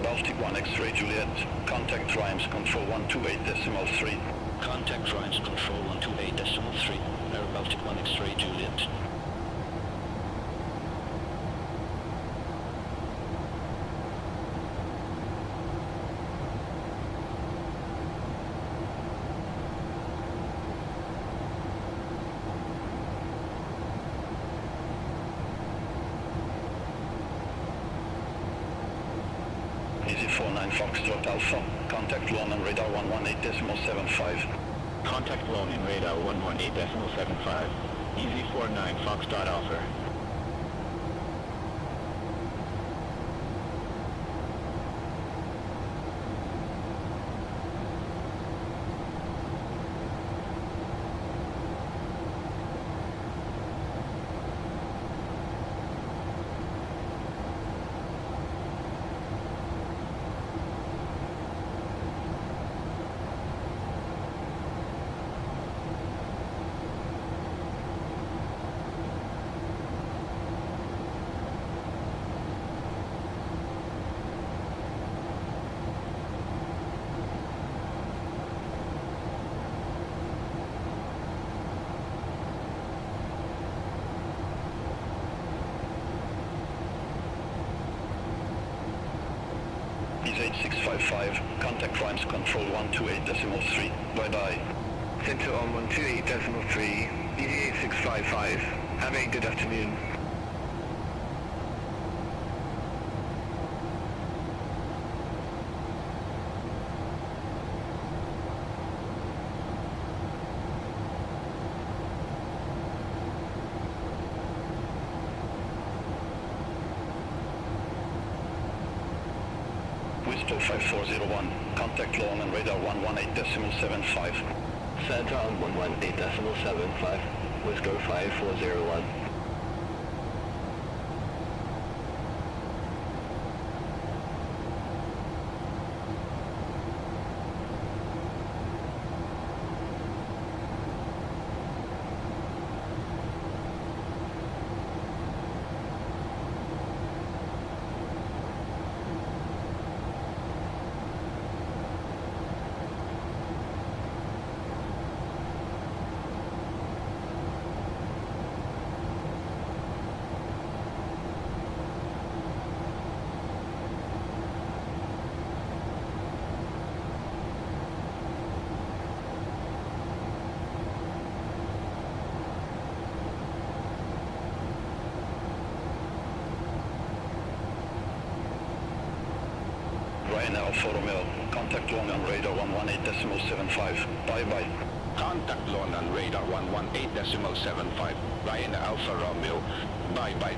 Speaker 11: Baltic 1 X-ray Juliet, contact Rhymes Control 128.3.
Speaker 5: Contact Rhymes Control 128.3, Air Baltic 1 X-ray Juliet.
Speaker 11: Easy 49 Foxtrot Alpha, contact London radar 118.75.
Speaker 8: Contact London radar 118.75. Easy 49 Foxtrot Alpha.
Speaker 11: Is 8655, contact Rhymes Control 128.3, bye-bye.
Speaker 8: Center on 128.3, EVA 655. Have a good afternoon.
Speaker 11: Whisper 5401, contact lawn and radar 118.75.
Speaker 5: Center on 118.75, Whisker 5401.
Speaker 11: Ryan Alfa Romeo, contact lawn and radar 118.75. Bye-bye.
Speaker 12: Contact lawn and radar 118.75. Ryan Alfa Romeo. Bye-bye.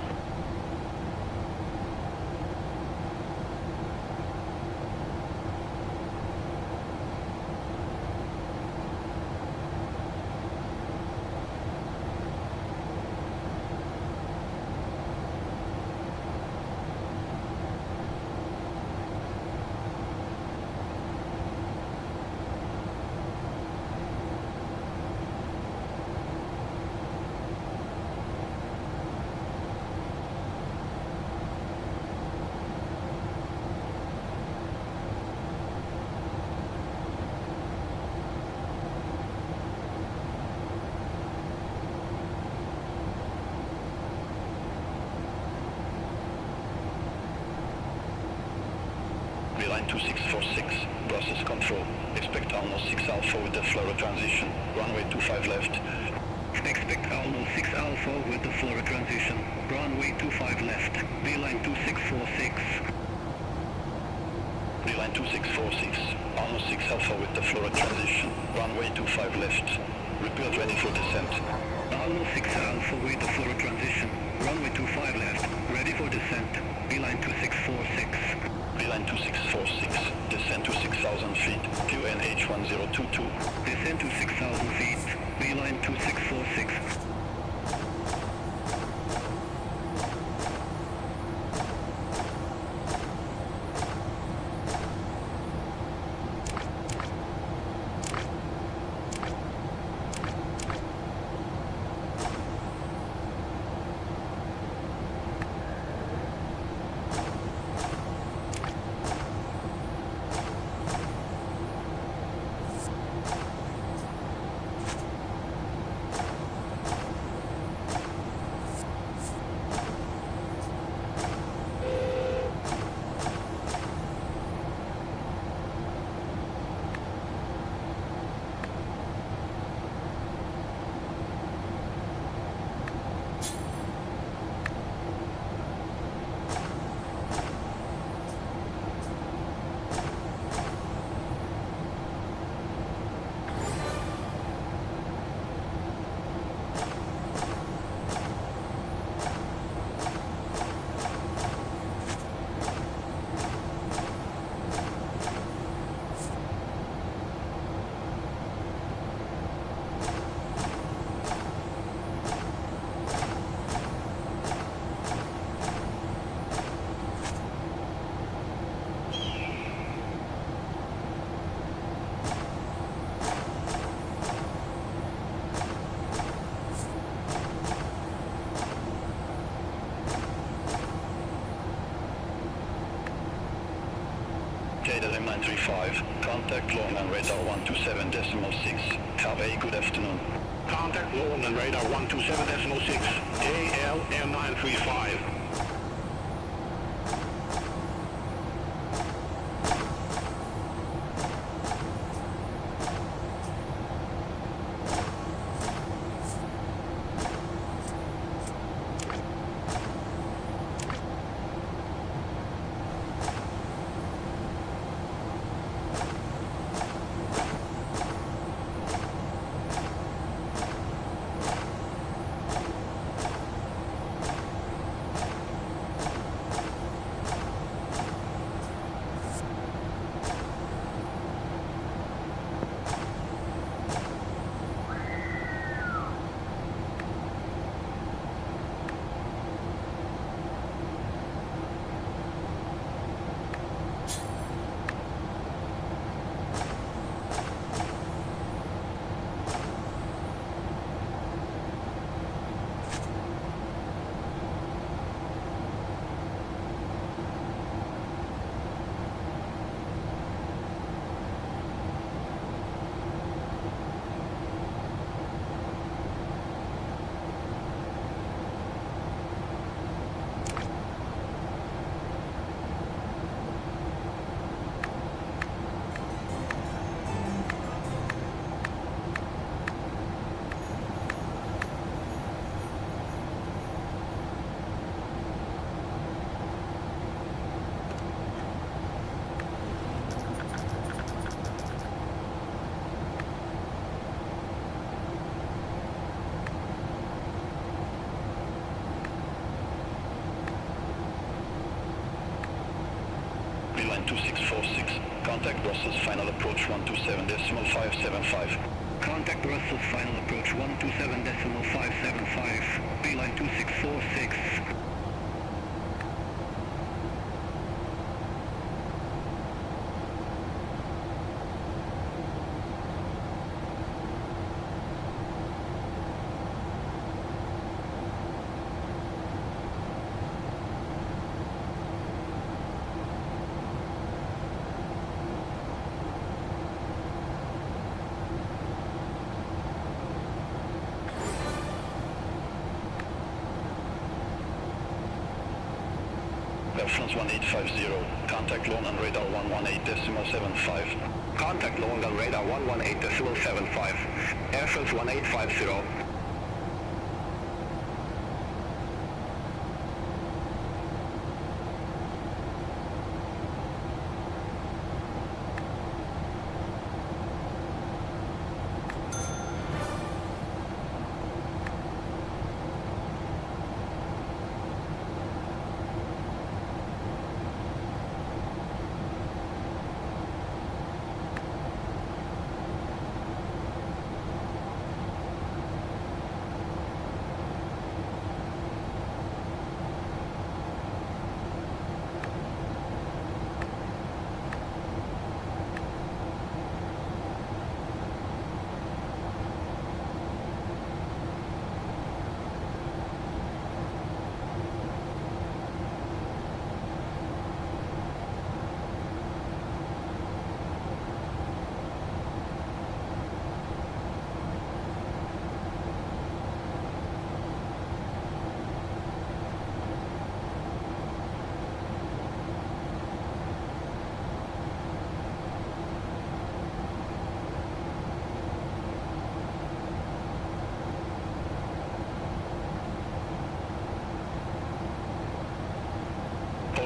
Speaker 11: Line 2646, Brussels control. Expect Alno 6 Alpha with the Flora transition. Runway 25 left.
Speaker 8: Expect Alno 6 Alpha with the Flora transition. Runway 25 left. Line 2646.
Speaker 11: Line 2646. Alno 6 Alpha with the Flora transition. Runway 25 left. Rebuild ready for descent.
Speaker 8: Alno 6 Alpha with the Flora transition. Runway 25 left. Ready for descent. Line 2646.
Speaker 11: Line 2646, descend to 6,000 feet, QNH 1022.
Speaker 8: Descend to 6,000 feet, Line 2646.
Speaker 11: KLM 935, contact lawn and radar 127.6. Have a good afternoon.
Speaker 12: Contact lawn and radar 127.6, KLM 935.
Speaker 11: descent 2646. Contact Brussels, final approach 127.575.
Speaker 5: Contact Brussels, final approach 127.575. Beeline 2646.
Speaker 11: France 1850. Contact London radar 118.75.
Speaker 5: Contact London radar 118.75. Air France 1850.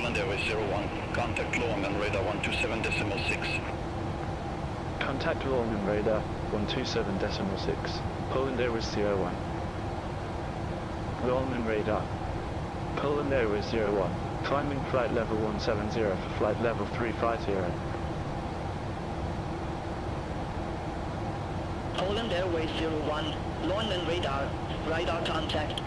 Speaker 11: Polandairways 01. Contact London radar 127.6.
Speaker 4: Contact London radar 127.6. Polandairways 01. London radar. Polandairways 01. Climbing flight level 170 for flight level 350.
Speaker 6: Polandairways 01. London radar. Radar contact.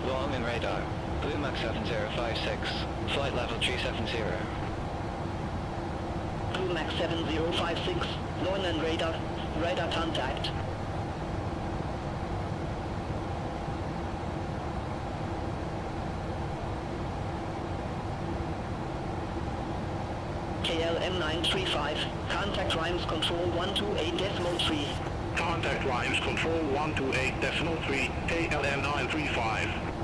Speaker 5: London radar. Blue Max 7056. Flight level 370.
Speaker 6: Blue Max 7056. London radar. Radar contact. KLM 935. Contact Rhymes Control 128.3.
Speaker 8: Contact Rhymes Control 128.3. KLM 935.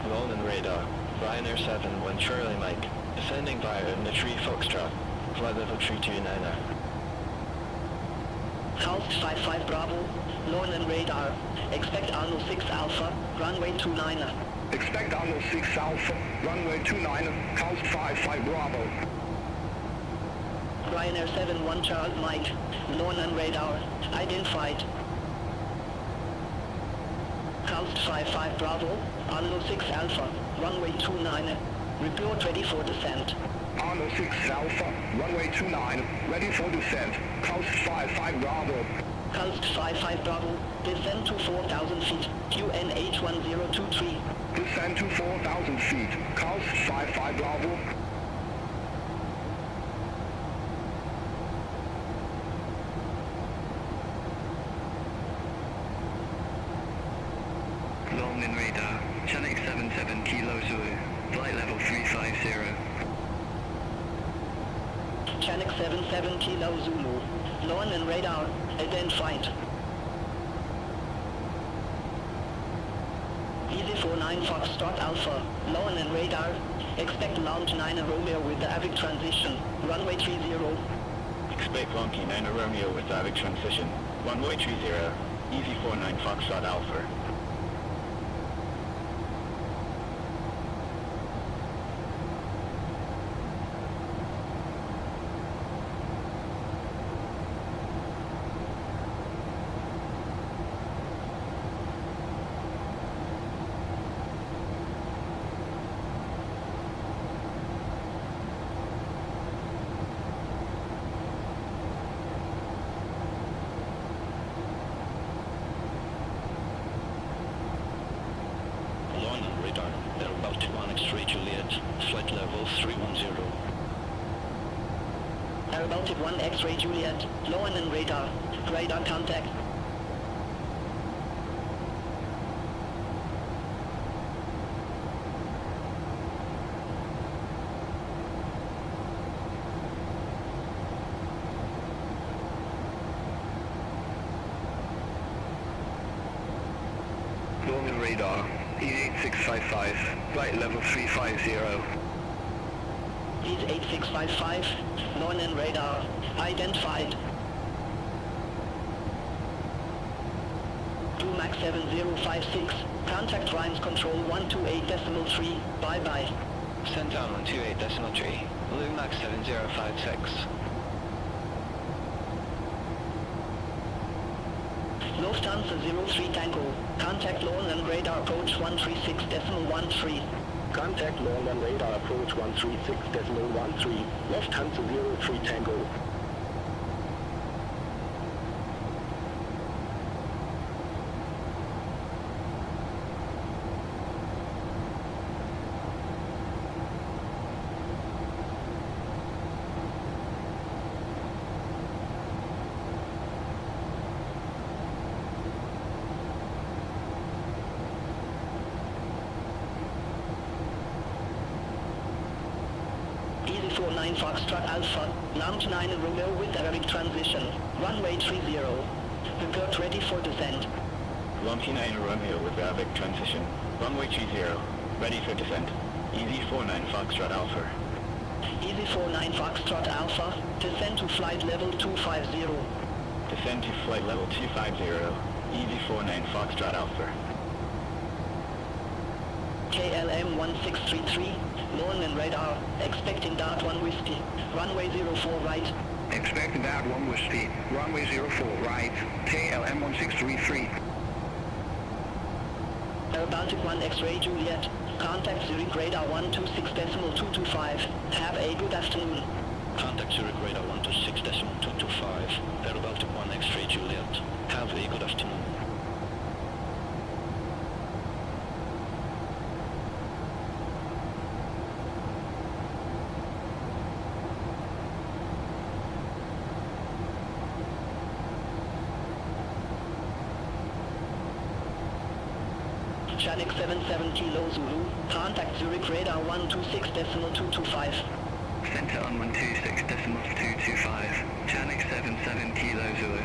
Speaker 5: London radar. Ryanair 7, 1 Charlie Mike. Descending via in the 3 Foxtrot. Flight level 329er.
Speaker 6: House 55 Bravo. London radar. Expect Arnold 6 Alpha. Runway 29er.
Speaker 8: Expect Arnold 6 Alpha. Runway 29er. House 55 Bravo.
Speaker 6: Ryanair 7 1 Charles Mike. London radar. Identified. House 55 Bravo. Arnold 6 Alpha. Runway 29er. Report ready for descent.
Speaker 8: Arnold 6 Alpha. Runway 29. Ready for descent. House 55 Bravo.
Speaker 6: House 55 Bravo. Descend to 4,000 feet. QNH 1023.
Speaker 8: Descend to 4,000 feet. House 55 Bravo.
Speaker 5: London radar. Channel 77 Kilo Zulu. Flight level 350.
Speaker 6: Channel 77 Kilo Zulu. London radar. Identified. Easy Easy 49 Foxtrot Alpha, Lowen and radar. Expect launch 9 Romeo with the AVIC transition, runway 30.
Speaker 8: Expect Lonky 9 Romeo with the AVIC transition, runway 30, Easy 49 Foxtrot Alpha.
Speaker 6: Baltic 1 X-ray Juliet, Lowen and radar, radar contact.
Speaker 5: Lowen radar, E8655, flight level 350.
Speaker 6: Ease 8655, Lowen and radar, identified. 2 Max 7056, contact Rhymes control 128.3, bye-bye.
Speaker 5: Send down 128.3, Blue Max 7056.
Speaker 6: Lufthansa 03 Tango, contact Lowen and radar approach 136.13.
Speaker 8: Contact London radar approach 136.13, Lufthansa 03 Tango.
Speaker 6: Easy 49 Foxtrot Alpha, launch 9 Romeo with aerobic transition, runway 30. Report ready for descent.
Speaker 8: Launch 9 Romeo with aerobic transition, runway 30, ready for descent. Easy 49 Foxtrot Alpha.
Speaker 6: Easy 49 Foxtrot Alpha, descend to flight level 250.
Speaker 8: Descend to flight level 250, Easy 49 Foxtrot Alpha.
Speaker 6: KLM 1633, Lowen and radar, expecting Dart 1 Whiskey, runway 04 right.
Speaker 5: Expecting Dart 1 Whiskey, runway 04 right, KLM 1633.
Speaker 6: Air Baltic 1 X-ray Juliet, contact Zurich radar 126.225, have a good afternoon.
Speaker 5: Contact Zurich radar 126.225, Air Baltic 1 X-ray Juliet, have a good afternoon.
Speaker 6: Chanik 77 Kilo Zulu, contact Zurich radar 126.225.
Speaker 5: Center on 126.225, Chanik 77 Kilo Zulu.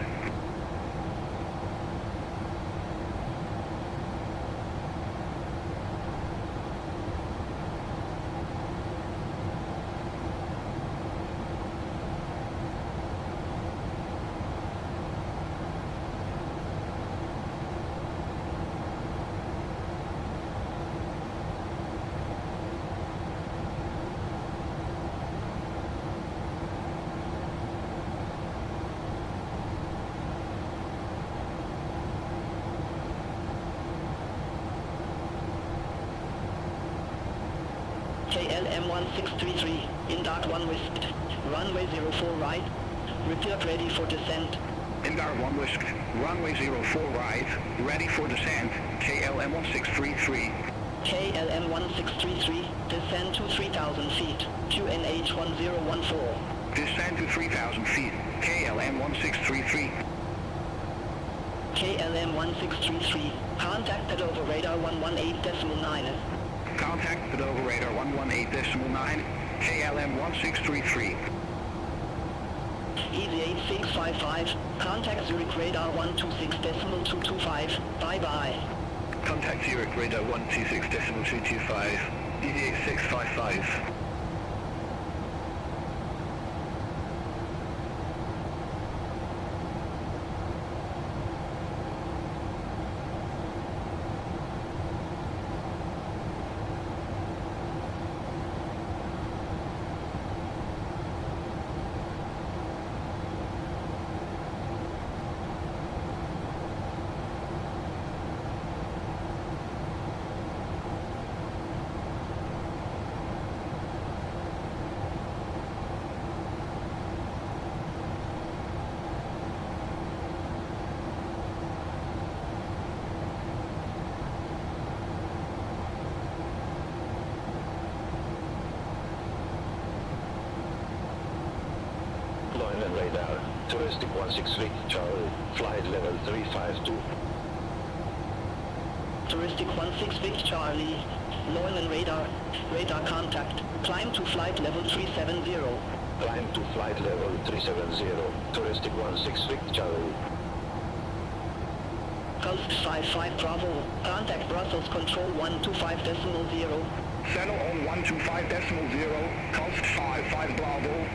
Speaker 6: KLM 1633, in Dart 1 Whiskey, runway 04 right, report ready for descent.
Speaker 5: In Dart 1 Whiskey, runway 04 right, ready for descent, KLM 1633.
Speaker 6: KLM 1633, descend to 3,000 feet, QNH 1014.
Speaker 5: Descend to 3,000 feet, KLM 1633.
Speaker 6: KLM 1633, contact over radar 118.9.
Speaker 5: Contact Padova radar 118.9, KLM 1633.
Speaker 6: Easy 8655, contact Zurich radar 126.225, bye-bye.
Speaker 8: Contact Zurich radar 126.225, deviate 655.
Speaker 12: London radar, touristic 163 Charlie, flight level 352.
Speaker 6: Touristic 166 Charlie, London radar, radar contact, climb to flight level 370.
Speaker 12: Climb to flight level 370, touristic 166 Charlie.
Speaker 6: Gulf 55 Bravo, contact Brussels control 125.0.
Speaker 8: Settle on 125.0, cost 55 Bravo.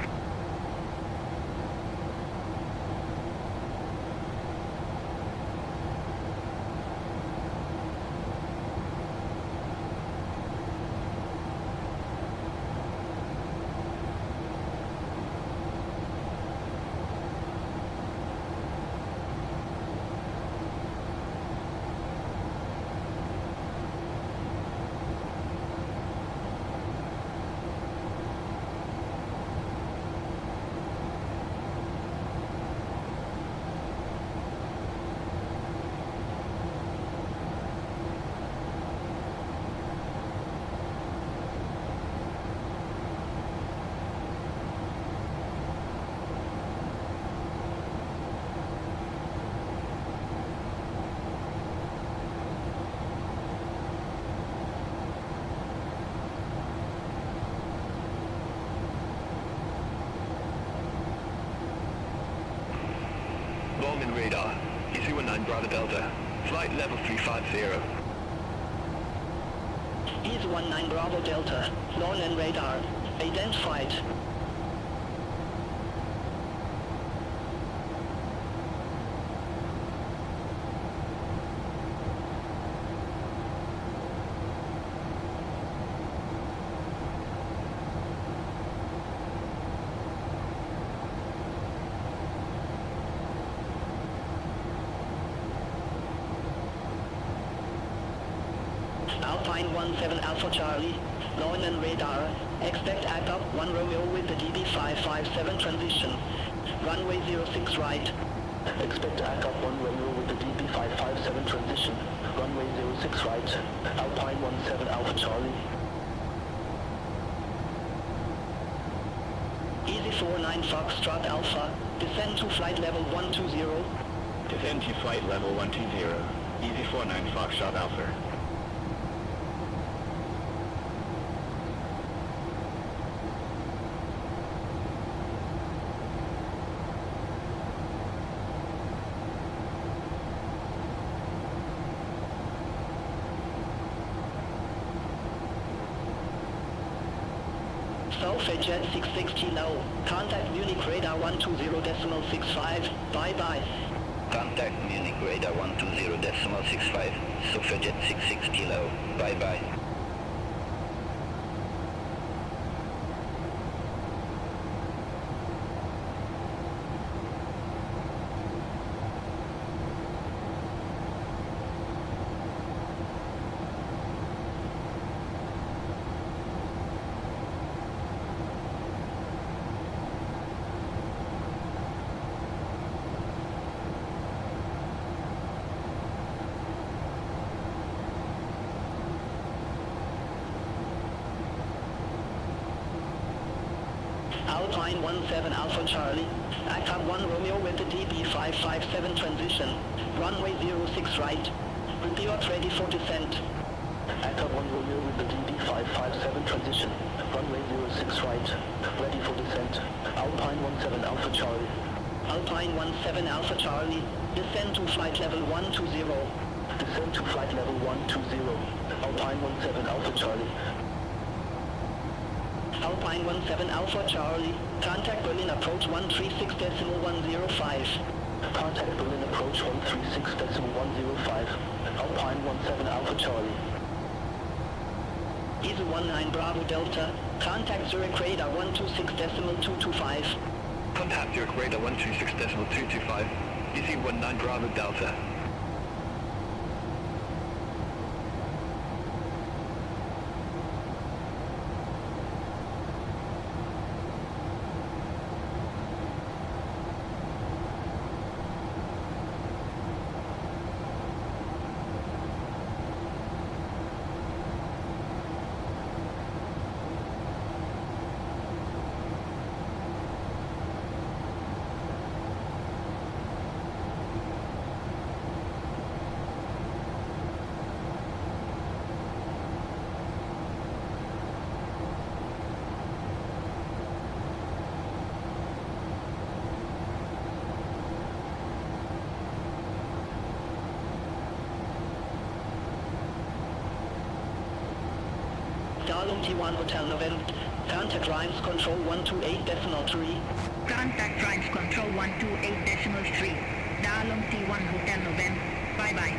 Speaker 8: London radar, E019 Bravo Delta, flight level 350.
Speaker 6: E019 Bravo Delta, London radar, identified. Alpine 17 Alpha Charlie, London radar, expect ACOP 1 Romeo with the DB557 transition, runway 06 right.
Speaker 13: Expect ACOP 1 Romeo with the DB557 transition, runway 06 right, Alpine 17 Alpha Charlie.
Speaker 6: Easy 49 Foxtrot Alpha, descend to flight level 120.
Speaker 8: Descend to flight level 120, Easy 49 Foxtrot Alpha.
Speaker 6: Sulfur Jet 660 low. Contact Munich radar 120.65. Bye bye.
Speaker 11: Contact Munich radar 120.65. Sulfur Jet 660 low. Bye bye.
Speaker 6: Alpine 17 Alpha Charlie, ACOP 1 Romeo with the DB557 transition, runway 06 right, report ready for descent.
Speaker 13: ACOP 1 Romeo with the DB557 transition, runway 06 right, ready for descent, Alpine 17 Alpha Charlie.
Speaker 6: Alpine 17 Alpha Charlie, descend to flight level 120.
Speaker 13: Descend to flight level 120. Alpine 17 Alpha Charlie.
Speaker 6: Alpine 17 Alpha Charlie. Contact Berlin approach 136.105.
Speaker 13: Contact Berlin approach 136.105. Alpine 17 Alpha Charlie.
Speaker 6: EASY 19 Bravo Delta. Contact Zurich radar 126.225.
Speaker 5: Contact Zurich radar 126.225. EASY 19 Bravo Delta.
Speaker 6: Darlung T1 Hotel November. Contact Rhymes Control 128.3.
Speaker 14: Contact Rhymes Control 128.3. Darlung T1 Hotel November. Bye-bye.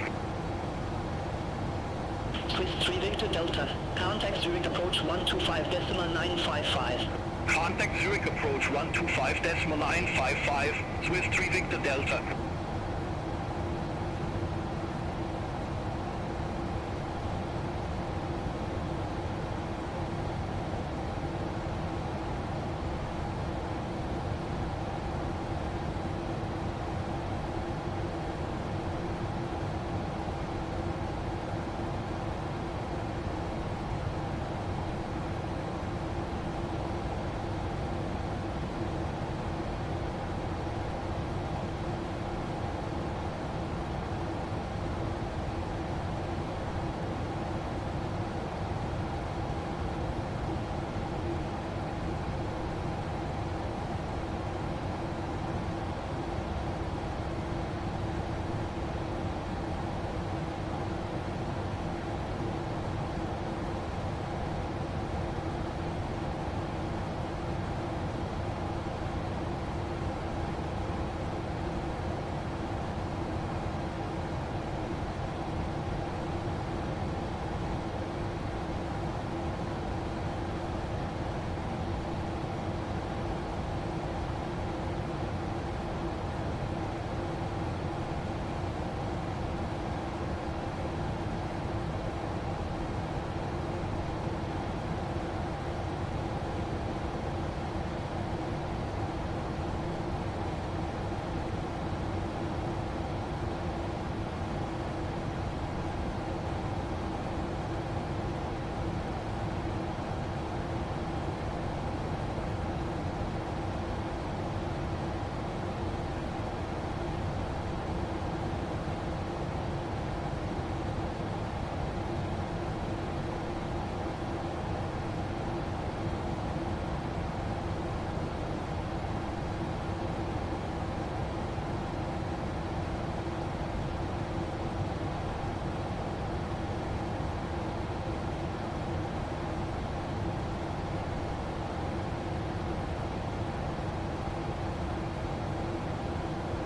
Speaker 6: Swiss 3 Victor Delta. Contact Zurich approach 125.955.
Speaker 5: Contact Zurich approach 125.955. Swiss 3 Victor Delta.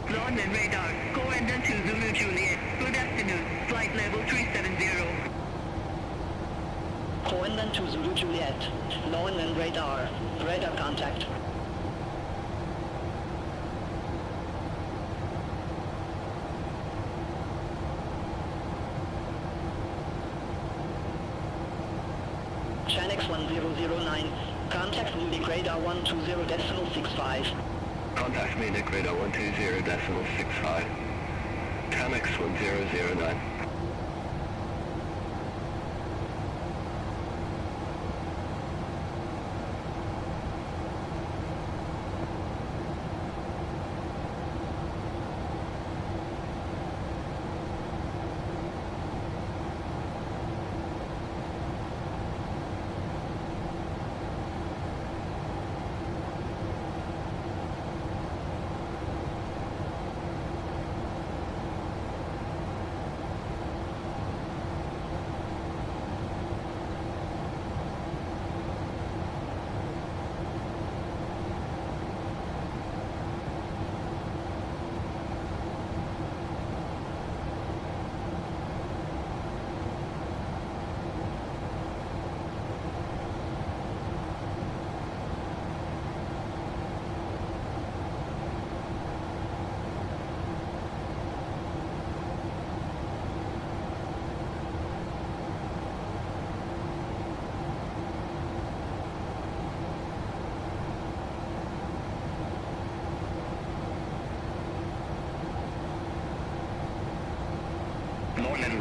Speaker 14: London radar, Corsair to Zulu Juliet. Good afternoon, flight level 370.
Speaker 6: Corsair to Zulu Juliet. London radar. Radar contact. Chanex 1009. Contact Munich radar 120.65.
Speaker 5: Contact Munich radar 120.65. Chanex 1009.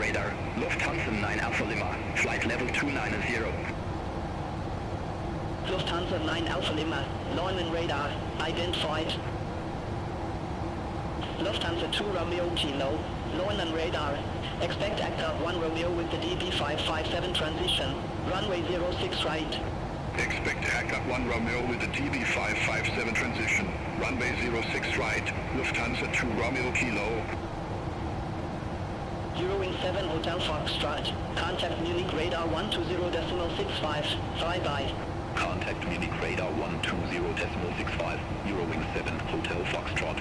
Speaker 5: radar, Lufthansa 9 Alpha Lima, flight level 290.
Speaker 13: Lufthansa 9 Alpha Lima, Neumann radar, identified. Lufthansa 2 Romeo Kilo, Neumann radar, expect ACTA 1 Romeo with the DB557 transition, runway 06 right.
Speaker 11: Expect ACTA 1 Romeo with the DB557 transition, runway 06 right, Lufthansa 2 Romeo Kilo.
Speaker 13: Eurowing 7 Hotel Foxtrot, contact Munich radar 120.65, bye-bye.
Speaker 11: Contact Munich radar 120.65, Eurowing 7 Hotel Foxtrot.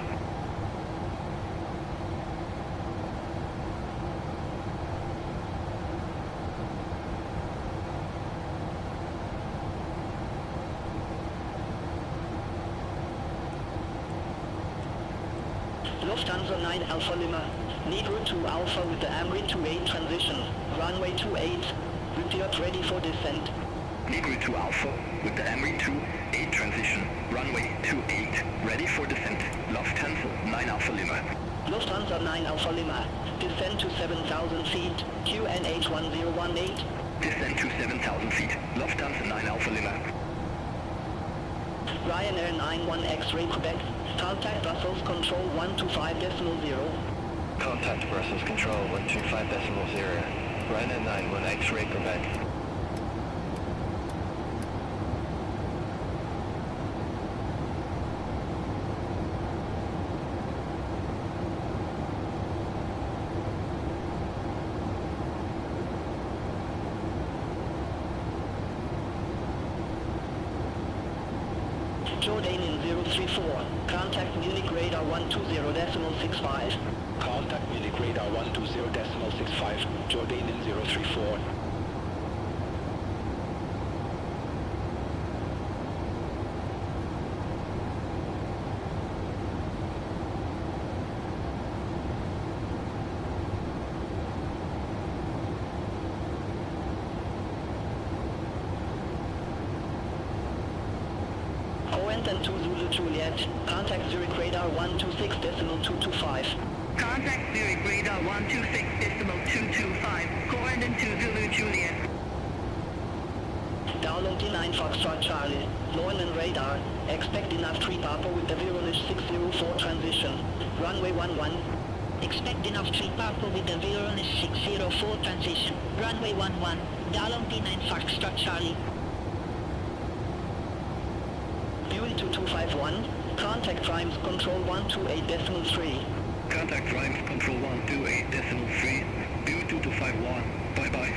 Speaker 13: Lufthansa 9 Alpha Lima, need route to Alpha with the Amri 28 transition, runway 28, report ready for descent.
Speaker 5: Need route to Alpha with the Amri 28 transition, runway 28, ready for descent, Lufthansa 9 Alpha Lima.
Speaker 13: Lufthansa 9 Alpha Lima, descend to 7,000 feet, QNH 1018.
Speaker 5: Descend to 7,000 feet, Lufthansa 9 Alpha Lima.
Speaker 13: Ryanair 91 X-Ray Quebec, contact Brussels Control 125.0.
Speaker 5: Contact Brussels Control 125.0. Ryanair 91 X-Ray Quebec.
Speaker 13: Jordanian 034, contact Munich radar 120.65.
Speaker 8: Contact Munich radar 120.65, Jordanian 034.
Speaker 13: And 2 Zulu Juliet, contact Zurich radar 126.225.
Speaker 14: Contact Zurich radar 126.225, coordinate 2 Zulu Juliet.
Speaker 13: Download D9 Foxtrot Charlie, Neumann radar, expect enough tree papa with the Venice 604 transition, runway 11.
Speaker 14: Expect enough tree papa with the Venice 604 transition, runway 11, download D9 Foxtrot Charlie.
Speaker 13: Buell 2251, contact Primes Control 128.3.
Speaker 5: Contact Primes Control 128.3, Buell 2251, bye-bye.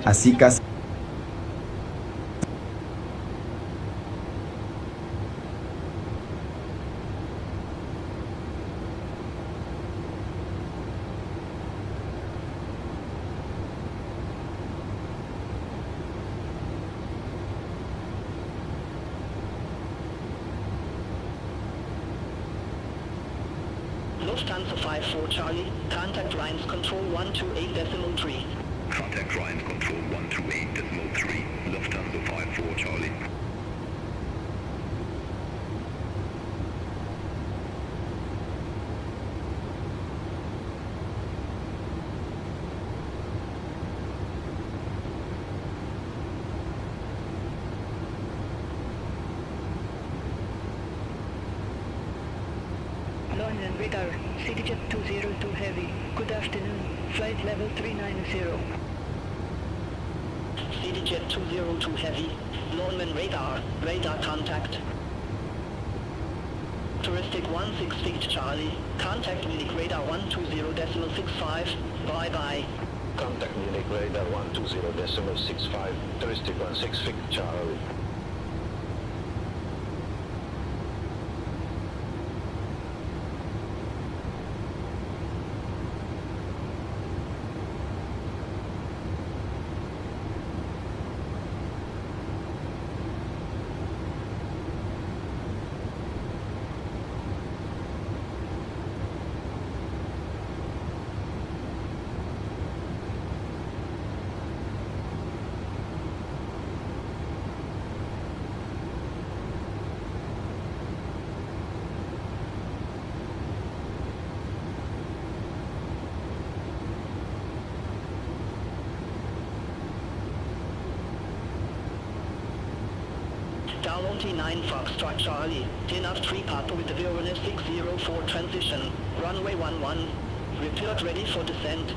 Speaker 15: Así casi.
Speaker 13: Lufthansa 54 Charlie, contact lines control 128.3.
Speaker 11: Contact Ryan Control 128.3, Lufthansa 54 Charlie.
Speaker 6: London radar, CityJet 202 Heavy. Good afternoon. Flight level 390.
Speaker 13: CityJet 202 Heavy. London radar. Radar contact. Touristic 16 Charlie. Contact Munich radar 120.65. Bye-bye.
Speaker 12: Contact Munich radar 120.65, touristic 16 Charlie.
Speaker 13: Downlonty 9 Foxtrot Charlie, Dinaf 3 Papa with the Venice 604 transition, runway 11, report ready for descent.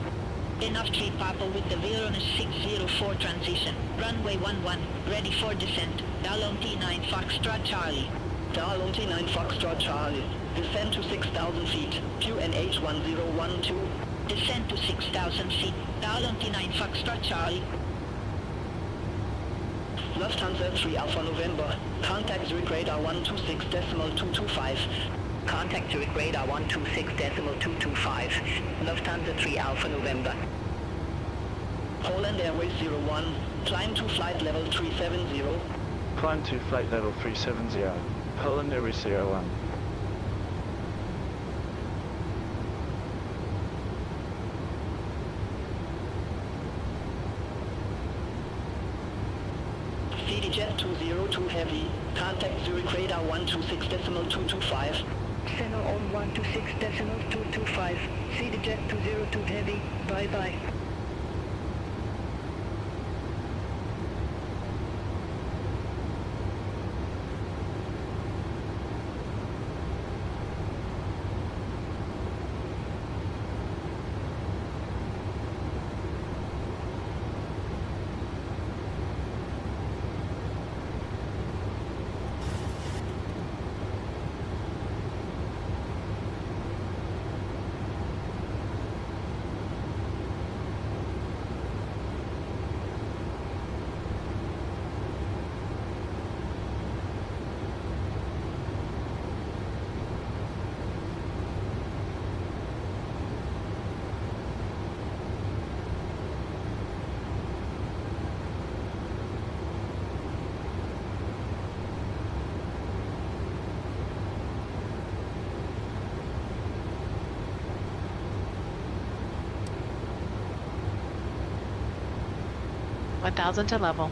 Speaker 14: Enough 3 Papa with the Venice 604 transition, runway 11, ready for descent. Downlonty 9 Foxtrot Charlie.
Speaker 13: Downlonty 9 Foxtrot Charlie, descend to 6,000 feet, QNH 1012.
Speaker 14: Descend to 6,000 feet, Downlonty 9 Foxtrot Charlie.
Speaker 13: Lufthansa 3 Alpha November. Contact Zurich radar 126.225. Contact Zurich radar 126.225. Lufthansa 3 Alpha November. Polandairways 01. Climb to flight level 370.
Speaker 4: Climb to flight level 370. Polandairways 01.
Speaker 13: CityJet 202 Heavy. Contact Zurich radar 126.225.
Speaker 6: Center on 126.225. CityJet 202 Heavy. Bye-bye.
Speaker 2: $1,000 to level.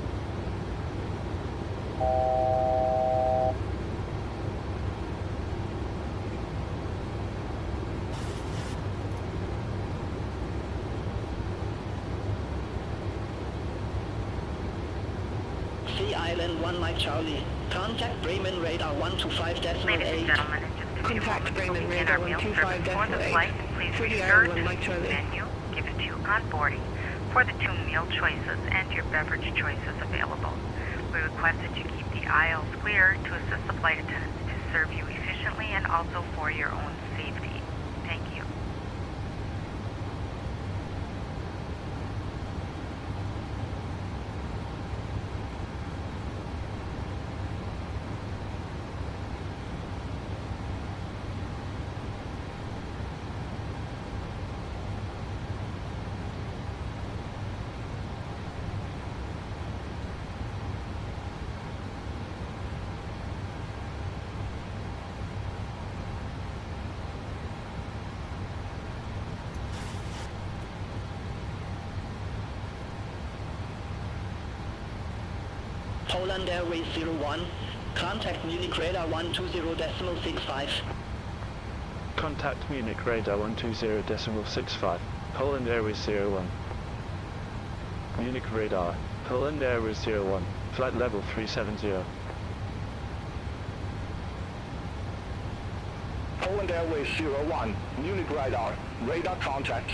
Speaker 13: Sea Island 1 Mike Charlie. Contact Bremen radar 125.8.
Speaker 7: Ladies and gentlemen, in just a few
Speaker 6: Contact
Speaker 7: moments
Speaker 6: Bremen
Speaker 7: we'll begin
Speaker 6: radar
Speaker 7: our meal service for the
Speaker 6: 125.8.
Speaker 7: flight. Please
Speaker 6: For the
Speaker 7: refer
Speaker 6: Island
Speaker 7: to
Speaker 6: 1 Mike
Speaker 7: the
Speaker 6: Charlie.
Speaker 7: menu given to you on boarding for the 2 meal choices and your beverage choices available. We request that you keep the aisles clear to assist the flight attendants to serve you efficiently and also for your own safety. Thank you.
Speaker 13: Polandairways 01. Contact Munich radar 120.65.
Speaker 4: Contact Munich radar 120.65. Polandairways 01. Munich radar. Polandairways 01. Flight level 370.
Speaker 8: Polandairways 01. Munich radar. Radar contact.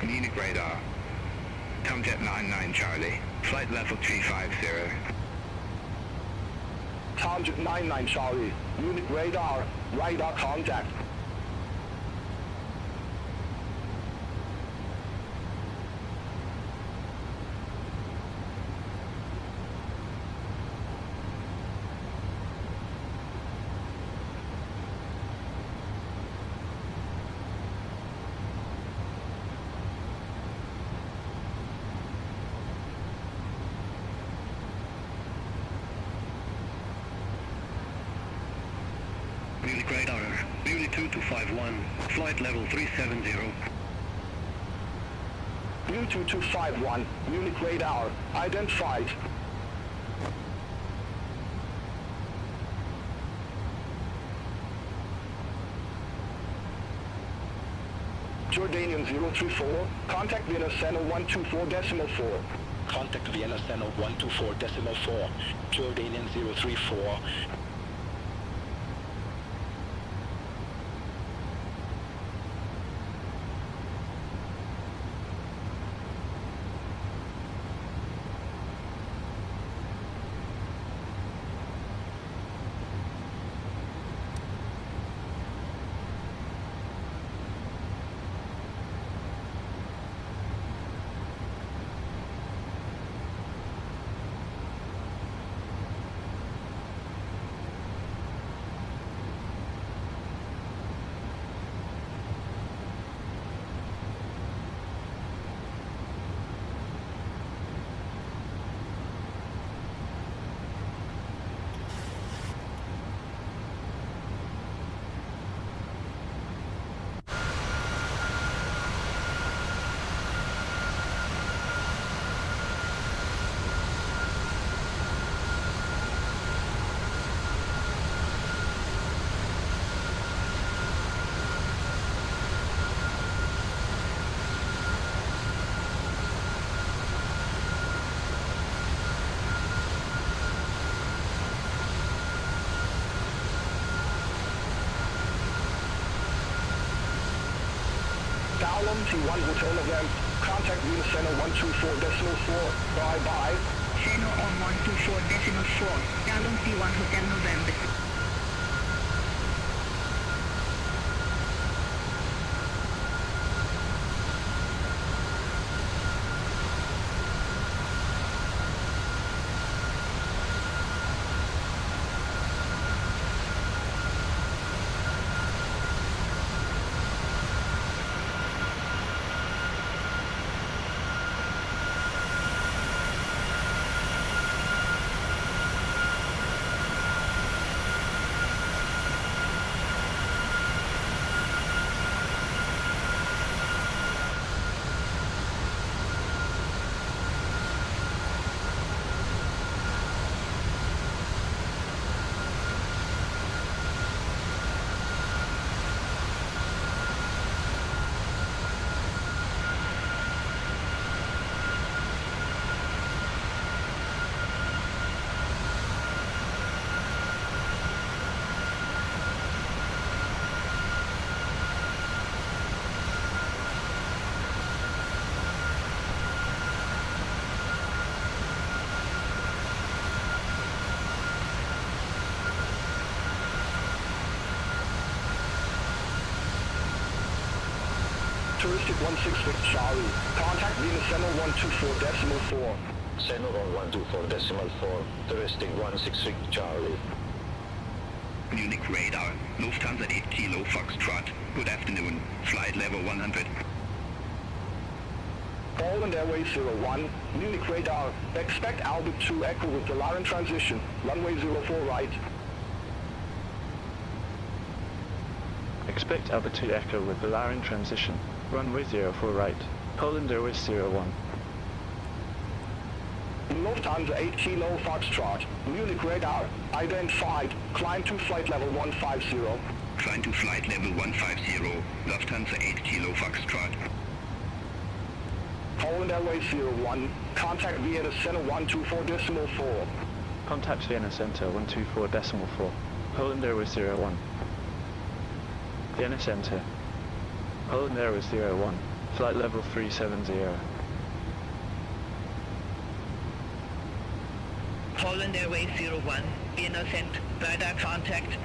Speaker 5: Munich radar. Tomjet 99 Charlie. Flight level 350.
Speaker 8: Tomjet 99 Charlie. Munich radar. Radar contact.
Speaker 5: Munich radar, Munich 2251, flight level 370.
Speaker 8: Munich 2251, Munich radar, identified. Jordanian 034, contact Vienna Center 124.4.
Speaker 12: Contact Vienna Center 124.4, Jordanian 034.
Speaker 8: Download T1 Hotel November. Contact Venus Center 124.4. Bye-bye.
Speaker 14: Center on 124.4. Download T1 Hotel November.
Speaker 8: Touristic 166 Charlie. Contact Venus Center 124.4.
Speaker 12: Center on 124.4. Touristic 166 Charlie.
Speaker 11: Munich radar. Lufthansa 8 Kilo Foxtrot. Good afternoon. Flight level 100.
Speaker 8: Polandairways 01. Munich radar. Expect Albert 2 Echo with the Laren transition. Runway 04 right.
Speaker 4: Expect Albert 2 Echo with the Laren transition. Runway 04 right. Polandairways 01.
Speaker 8: Lufthansa 8 Kilo Foxtrot. Munich radar. Identified. Climb to flight level 150.
Speaker 11: Climb to flight level 150. Lufthansa 8 Kilo Foxtrot.
Speaker 8: Polandairways 01. Contact Vienna Center 124.4.
Speaker 4: Contact Vienna Center 124.4. Polandairways 01. Vienna Center. Polandairways 01. Flight level 370.
Speaker 13: Polandairways 01. Vienna Center. Radar contact.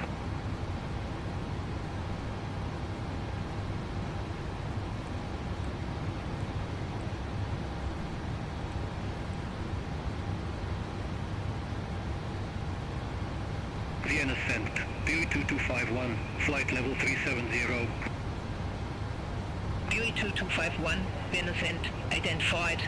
Speaker 5: Vienna Center. BE2251. Flight level 370.
Speaker 13: BE2251. Vienna Center. Identified.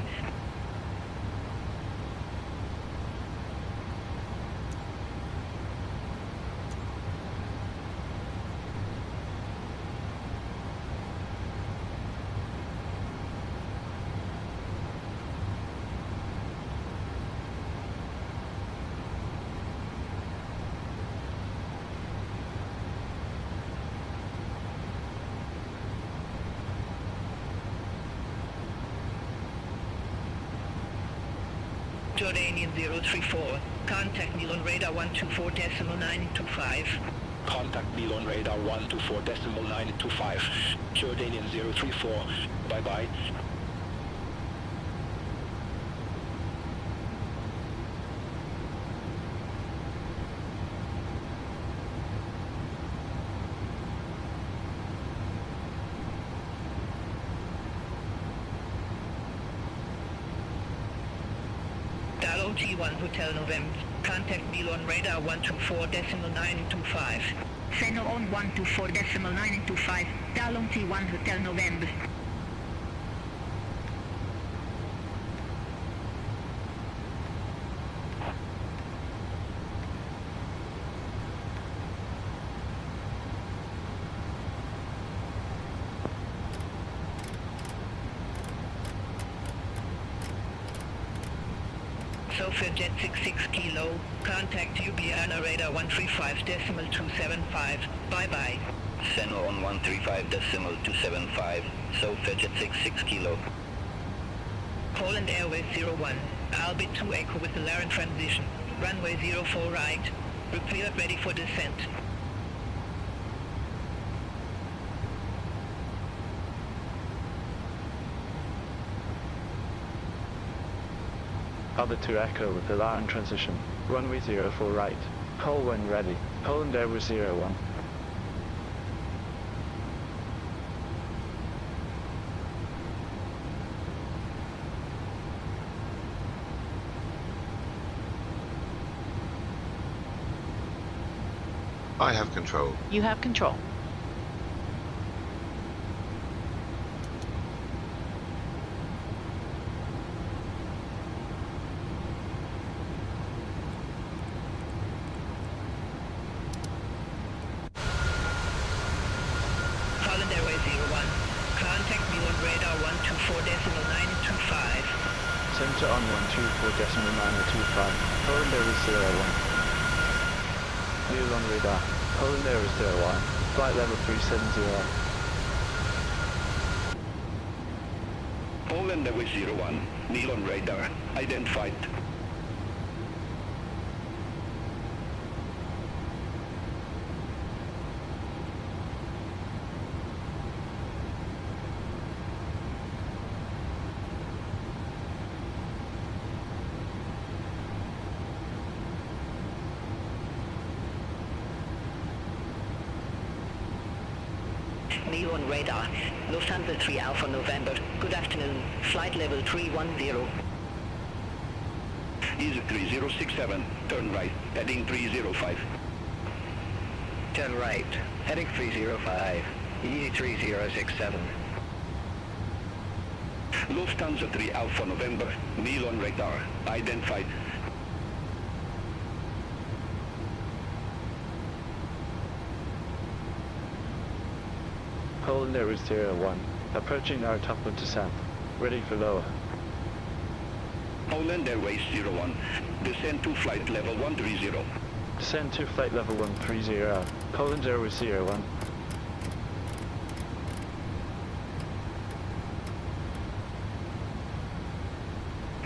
Speaker 13: Jordanian 034. Contact me on radar 124.925.
Speaker 12: Contact me on radar 124.925. Jordanian 034. Bye-bye.
Speaker 13: T1 Hotel November. Contact me on radar 124.925.
Speaker 14: Center on 124.925. Download T1 Hotel November.
Speaker 13: Sophia Jet 66 Kilo. Contact Ljubljana radar 135.275. Bye-bye.
Speaker 11: Center on 135.275. Sophia Jet 66 Kilo.
Speaker 13: Polandairways 01. Albert 2 Echo with the Laren transition. Runway 04 right. Prepare ready for descent.
Speaker 4: Other 2 Echo with alarm transition. Runway 04 right. Pole when ready. Polandairways 01.
Speaker 1: I have control.
Speaker 2: You have control.
Speaker 13: Polandairways 01. Contact me on radar 124.925.
Speaker 4: Center on 124.925. Polandairways 01. Neil on radar. Polandairways 01. Flight level 370.
Speaker 11: Polandairways 01. Neil on radar. Identified.
Speaker 13: Neil on radar. Lufthansa 3 Alpha November. Good afternoon. Flight level 310.
Speaker 11: Easy 3067. Turn right. Heading 305.
Speaker 5: Turn right. Heading 305. Easy 3067.
Speaker 11: Lufthansa 3 Alpha November. Neil on radar. Identified.
Speaker 4: Polandairways 01. Approaching our top of descent. Ready for lower.
Speaker 11: Polandairways 01. Descend to flight level 130.
Speaker 4: Descend to flight level 130. Polandairways 01.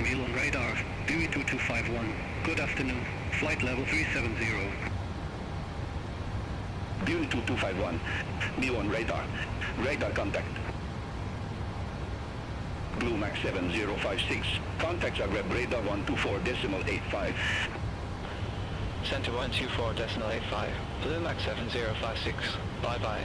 Speaker 5: Neil on radar. Dewey 2251. Good afternoon. Flight level 370.
Speaker 11: Dewey 2251. Neil on radar. Radar contact. Blue Max 7056. Contacts are Web Radar 124.85.
Speaker 5: Center 124.85. Blue Max 7056. Bye-bye.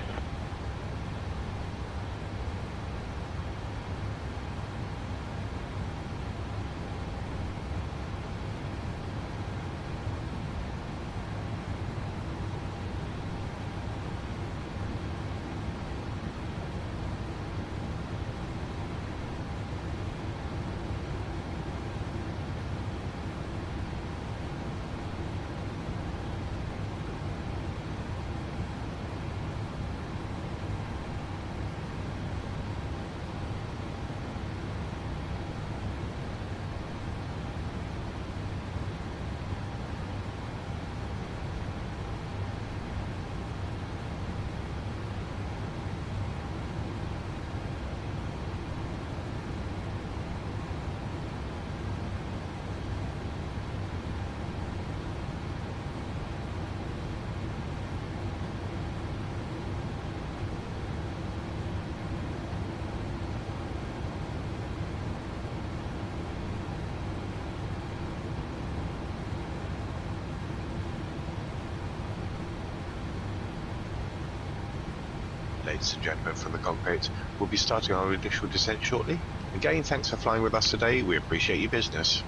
Speaker 1: Ladies and gentlemen from the cockpit, we'll be starting our initial descent shortly. Again, thanks for flying with us today. We appreciate your business.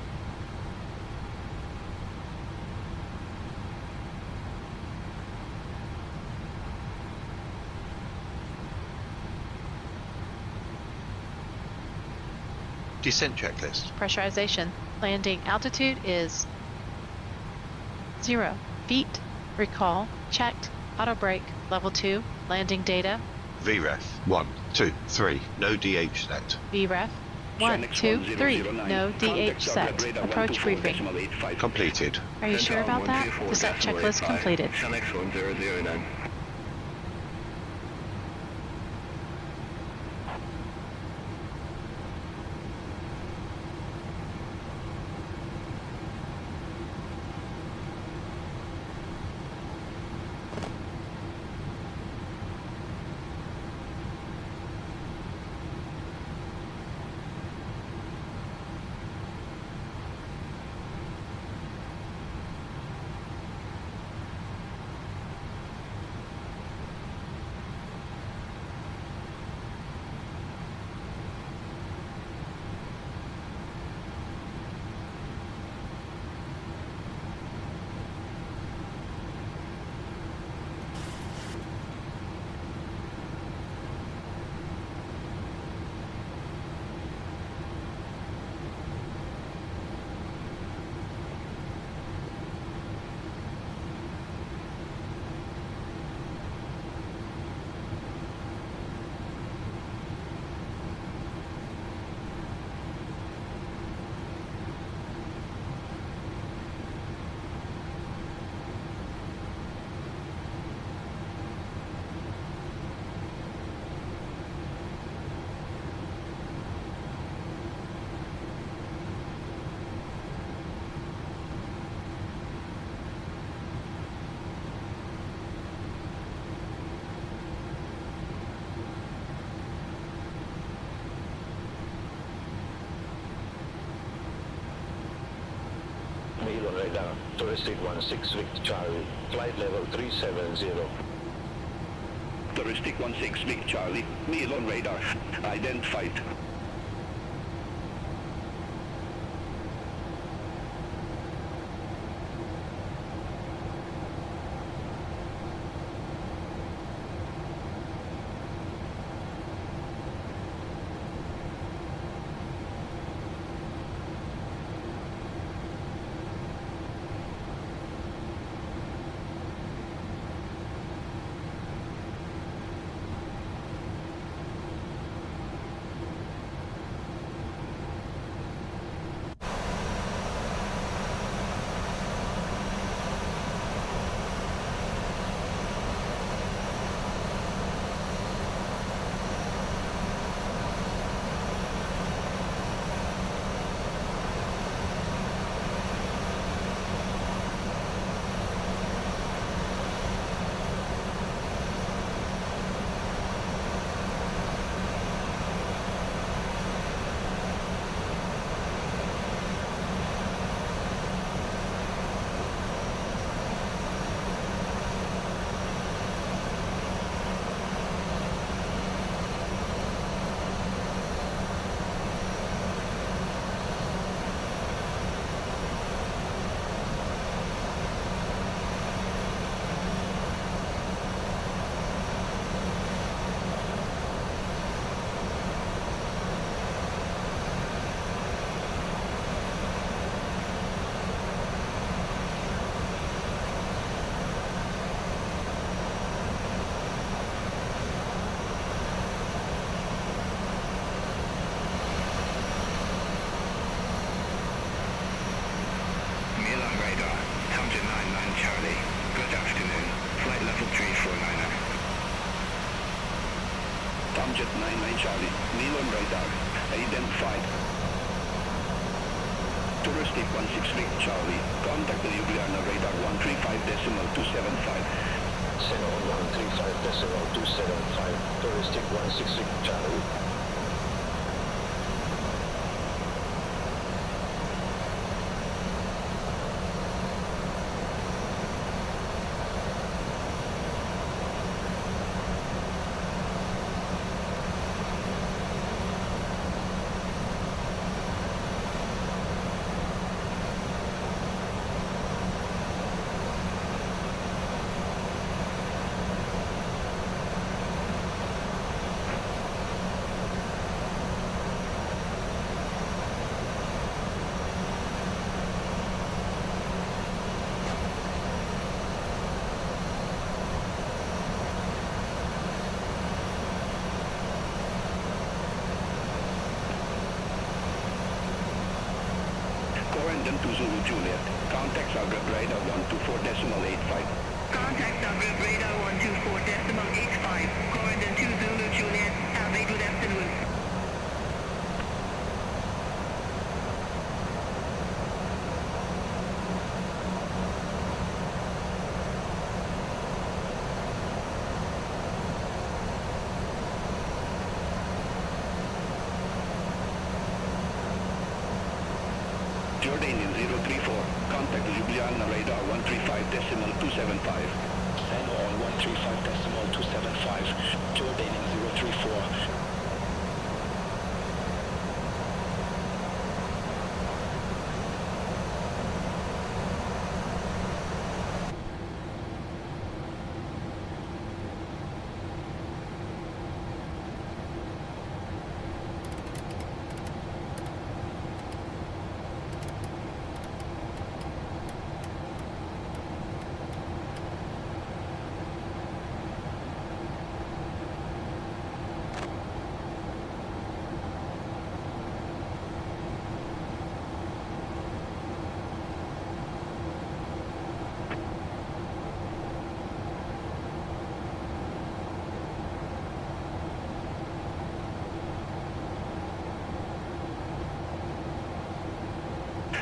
Speaker 1: Descent checklist.
Speaker 2: Pressurization. Landing altitude is 0 feet. Recall. Checked. Auto brake. Level 2. Landing data.
Speaker 1: VREF 1, 2, 3. No DH set.
Speaker 2: VREF 1, 2, 3. No DH set. Approach briefing.
Speaker 1: Completed.
Speaker 2: Are you sure about that? Descent checklist completed.
Speaker 5: Select 1009.
Speaker 12: Touristic 16 Vic Charlie, flight level 370.
Speaker 11: Touristic 16 Vic Charlie, meal on radar, identified. Jet 99 Charlie, meal on radar, identified. Touristic 16 Vic Charlie, contact the Ljubljana radar 135.275.
Speaker 12: Ceno 135.275, Touristic 16 Vic Charlie.
Speaker 11: To Zulu Juliet. Contact subgroup radar 124.85.
Speaker 13: Contact subgroup radar 124.85. Corridor 2 Zulu Juliet. Have a good afternoon.
Speaker 11: Jordanian 034, contact Ljubljana radar 135.275.
Speaker 12: And all 135.275, Jordanian 034.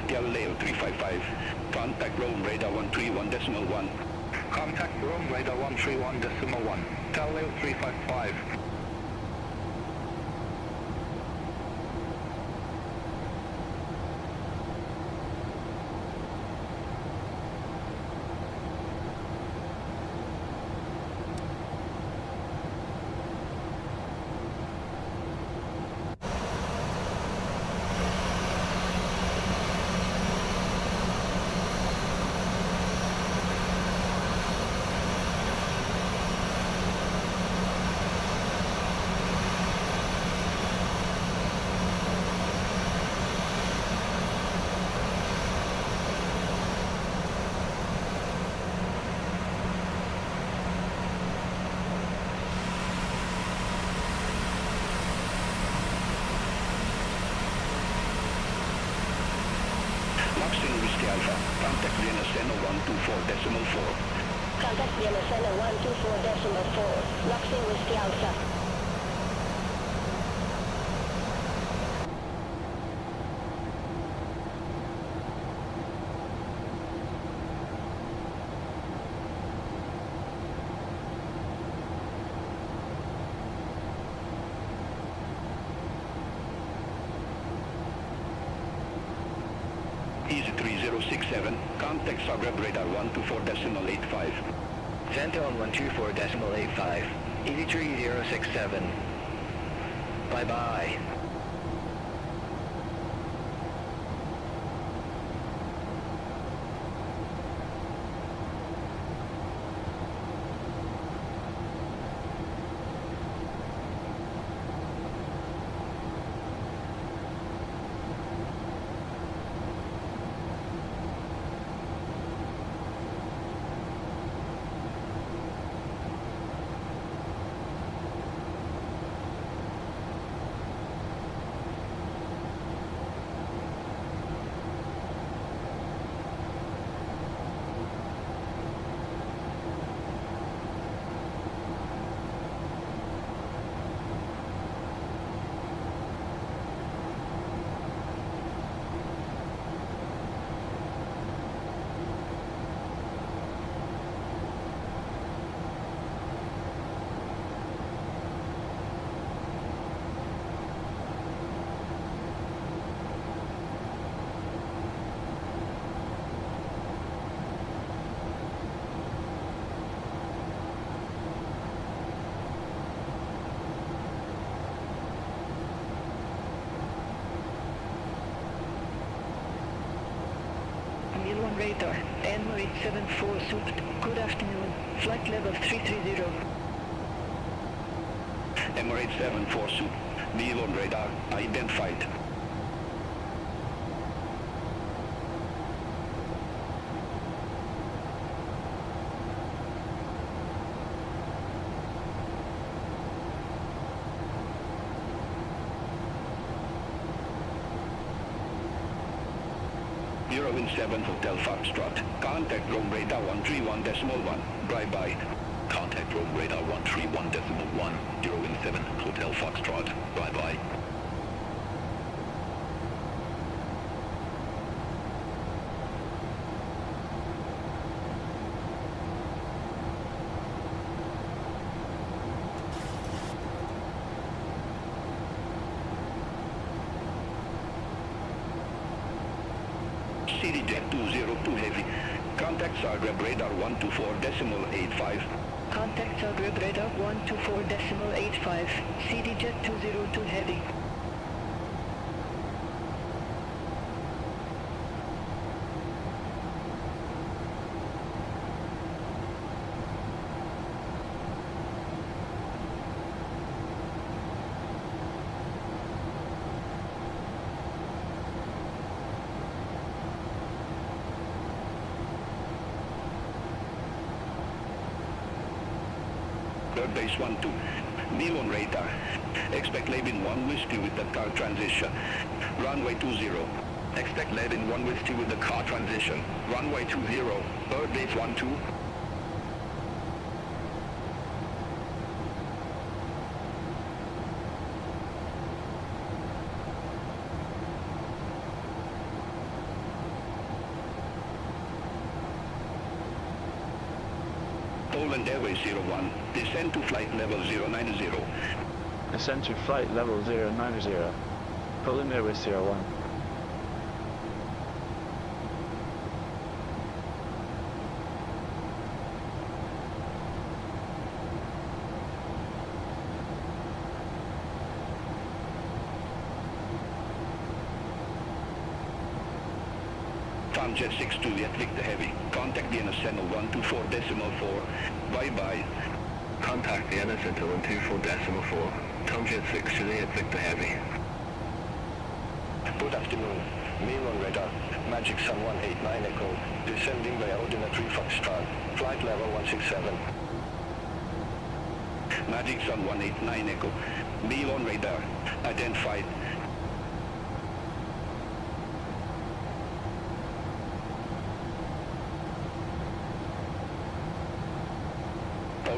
Speaker 11: Galileo 355. Contact Rome radar 131.1.
Speaker 5: Contact Rome radar 131.1. Galileo 355.
Speaker 11: Alpha. Contact Venice 124.4.
Speaker 6: Contact Venice 124.4. Roxy Whiskey Alpha.
Speaker 11: Easy 3067, contact Zagreb radar 124.85.
Speaker 5: Center on 124.85. Easy 3067. Bye-bye.
Speaker 6: Radar, N874 Suit. Good afternoon. Flight level 330.
Speaker 11: Emirates 74 suit, Neil on radar, identified. Bureau in 7 Hotel Foxtrot. Contact Rome radar 131.1. Bye-bye.
Speaker 5: Contact Rome radar 131.1. Bureau in 7 Hotel Foxtrot. Bye-bye.
Speaker 11: CD Jet 202 Heavy. Contact Zagreb radar 124.85.
Speaker 6: Contact Zagreb radar 124.85. CD Jet 202 Heavy.
Speaker 11: Base 12. Neil on radar. Expect Levin 1 Whiskey with the car transition. Runway 20.
Speaker 5: Expect Levin 1 Whiskey with the car transition. Runway 20. Bird base 12.
Speaker 11: Polandairways 01. Descend to flight level 090.
Speaker 4: Ascend to flight level 090. Polandairways 01.
Speaker 11: Jet 6 Juliet Victor Heavy. Contact Vienna Center 124.4. Bye-bye.
Speaker 5: Contact Vienna Center 124.4. Jet 6 Juliet Victor Heavy.
Speaker 8: Good afternoon. Neil on radar. Magic Sun 189 Echo. Descending by ordinary Foxtrot. Flight level 167.
Speaker 11: Magic Sun 189 Echo. Neil on radar. Identified.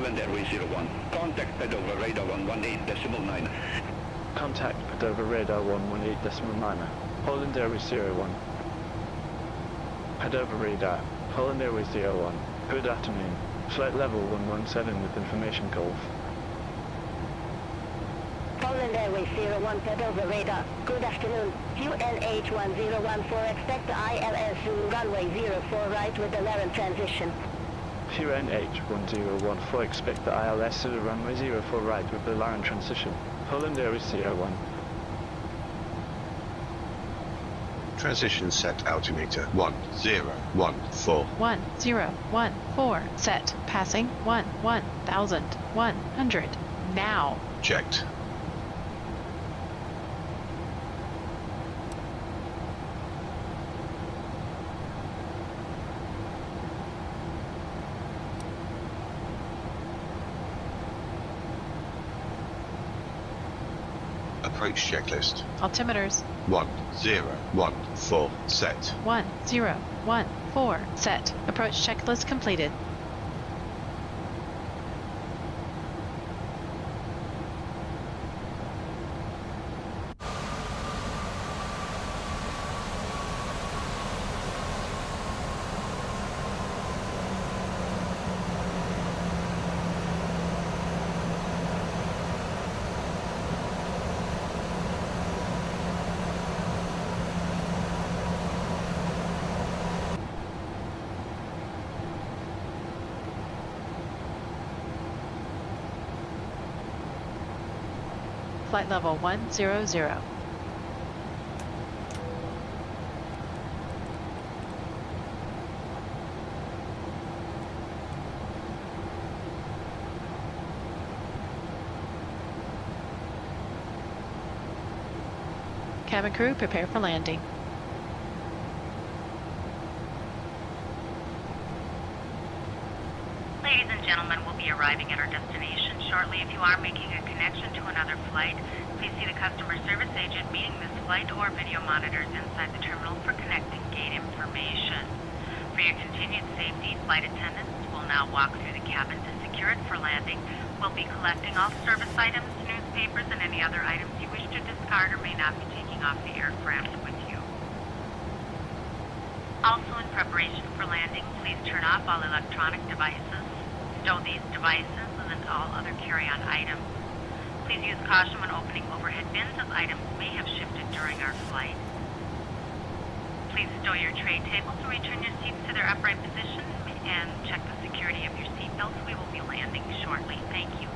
Speaker 11: Polandairways 01. Contact Padova radar 118.9.
Speaker 4: Contact Padova radar 118.9. Polandairways 01. Padova radar, Polandairways 01. Good afternoon. Flight level 117 with information golf.
Speaker 6: Polandairways 01 Padova radar. Good afternoon. QNH 1014, expect ILS Zulu runway 04 right with the Laren transition.
Speaker 4: QNH 1014, expect the ILS to the runway 04 right with the Laren transition. Polandairways 01.
Speaker 1: Transition set altimeter 1014.
Speaker 2: 1014. Set. Passing 1100. Now.
Speaker 1: Checked. Approach checklist.
Speaker 2: Altimeters.
Speaker 1: 1014 set.
Speaker 2: 1014. Set. Approach checklist completed. Flight level 100. Cabin crew, prepare for landing.
Speaker 7: Ladies and gentlemen, we'll be arriving at our destination shortly. If you are making a connection to another flight, please see the customer service agent meeting this flight or video monitors inside the terminal for connecting gate information. For your continued safety, flight attendants will now walk through the cabin to secure it for landing. We'll be collecting all service items, newspapers, and any other items you wish to discard or may not be taking off the aircraft with you. Also, in preparation for landing, please turn off all electronic devices. Stow these devices and all other carry-on items. Please use caution when opening overhead bins as items may have shifted during our flight. Please stow your tray tables or return your seats to their upright position and check the security of your seatbelts. We will be landing shortly. Thank you.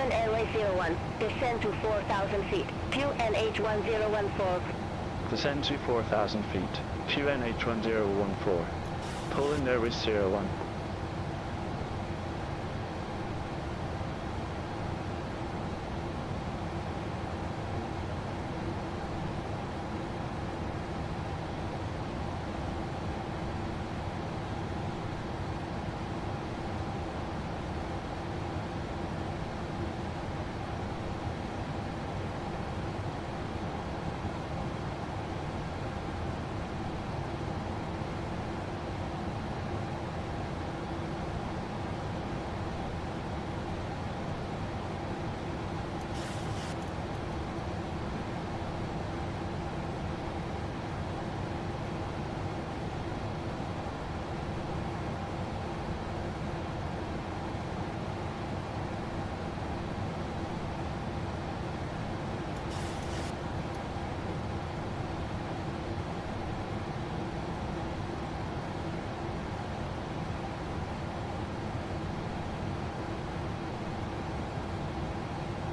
Speaker 6: Polandairways 01, descend to 4,000 feet, QNH1014.
Speaker 4: Descend to 4,000 feet. QNH1014. Polandairways 01.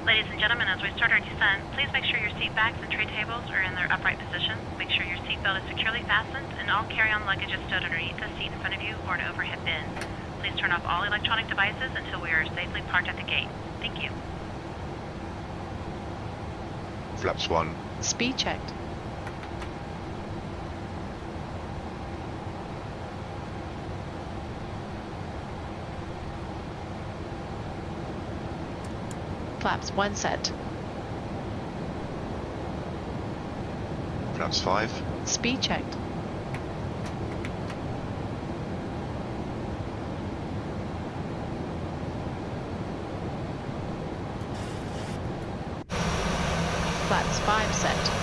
Speaker 15: Ladies and gentlemen, as we start our descent, please make sure your seat backs and tray tables are in their upright position. Make sure your seatbelt is securely fastened and all carry-on luggage is stowed underneath the seat in front of you or an overhead bin. Please turn off all electronic devices until we are safely parked at the gate. Thank you.
Speaker 1: Flaps 1.
Speaker 2: Speed checked. Flaps 1 set.
Speaker 1: Flaps 5.
Speaker 2: Speed checked. Flaps 5 set.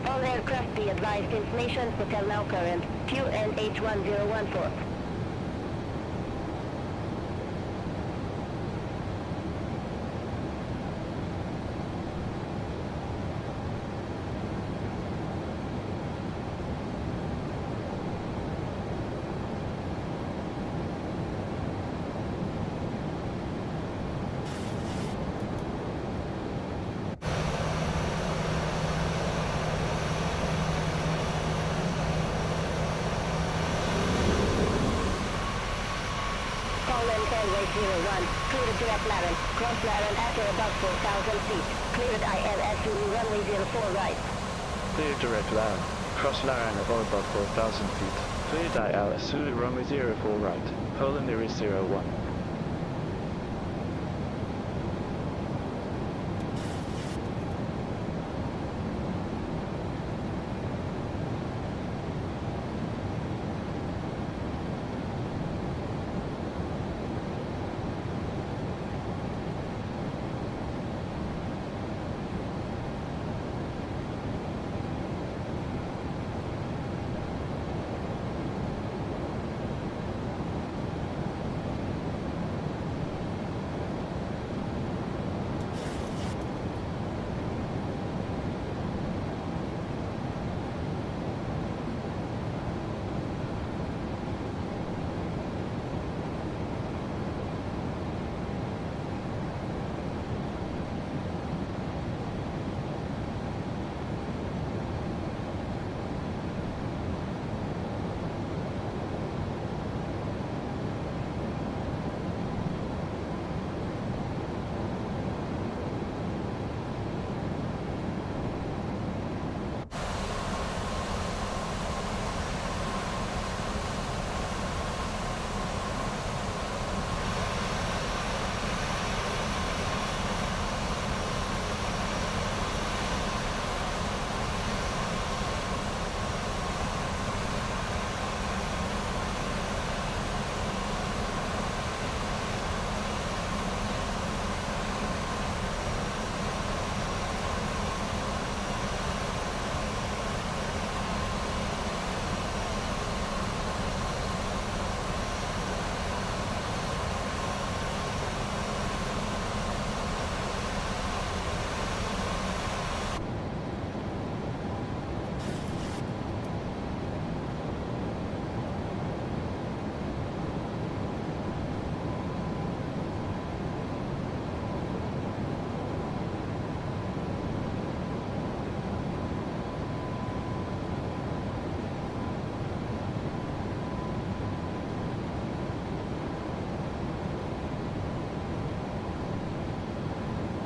Speaker 6: All aircraft be advised information hotel now current, QNH1014. Polandairways 01, cleared direct Laren, cross Laren after about 4,000 feet, cleared ILS runway 04 right.
Speaker 4: Clear direct Laren. Cross Laren above 4,000 feet. Cleared IL Zulu runway 04 right. Polandairways 01.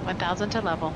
Speaker 2: 1000 to level.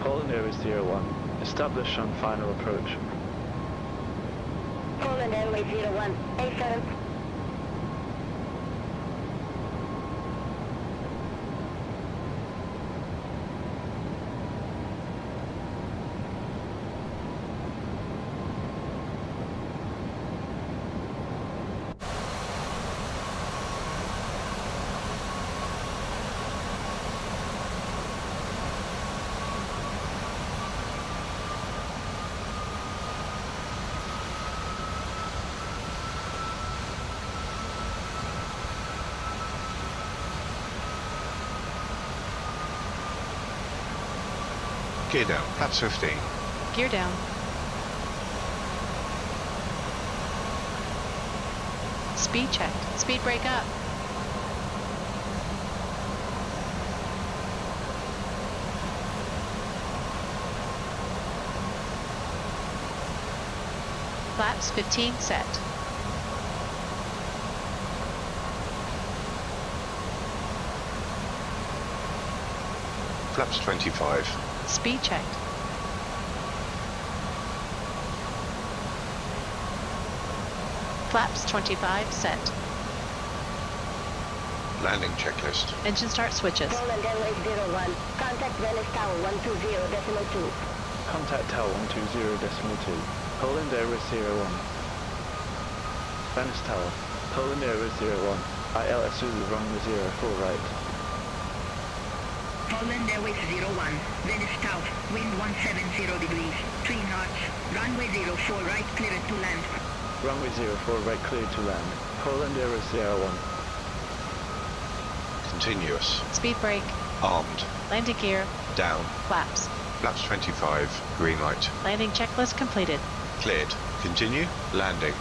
Speaker 4: Polandairways 01. Establish on final approach.
Speaker 6: Polandairways 01. A7.
Speaker 1: Gear down, flaps 15.
Speaker 2: Gear down. Speed checked. Speed brake up. Flaps 15 set.
Speaker 1: Flaps 25.
Speaker 2: Speed checked. Flaps 25 set.
Speaker 1: Landing checklist.
Speaker 2: Engine start switches.
Speaker 6: Polandairways 01. Contact Venice Tower 120.2.
Speaker 4: Contact Tower 120.2. Polandairways 01. Venice Tower. Polandairways 01. ILSU runway 04 right.
Speaker 14: Polandairways 01. Venice Tower. Wind 170 degrees. 3 knots. Runway 04 right cleared to land.
Speaker 4: Runway 04 right cleared to land. Polandairways 01.
Speaker 1: Continuous.
Speaker 2: Speed brake.
Speaker 1: Armed.
Speaker 2: Landing gear.
Speaker 1: Down.
Speaker 2: Flaps.
Speaker 1: Flaps 25. Green light.
Speaker 2: Landing checklist completed.
Speaker 1: Cleared. Continue. Landing.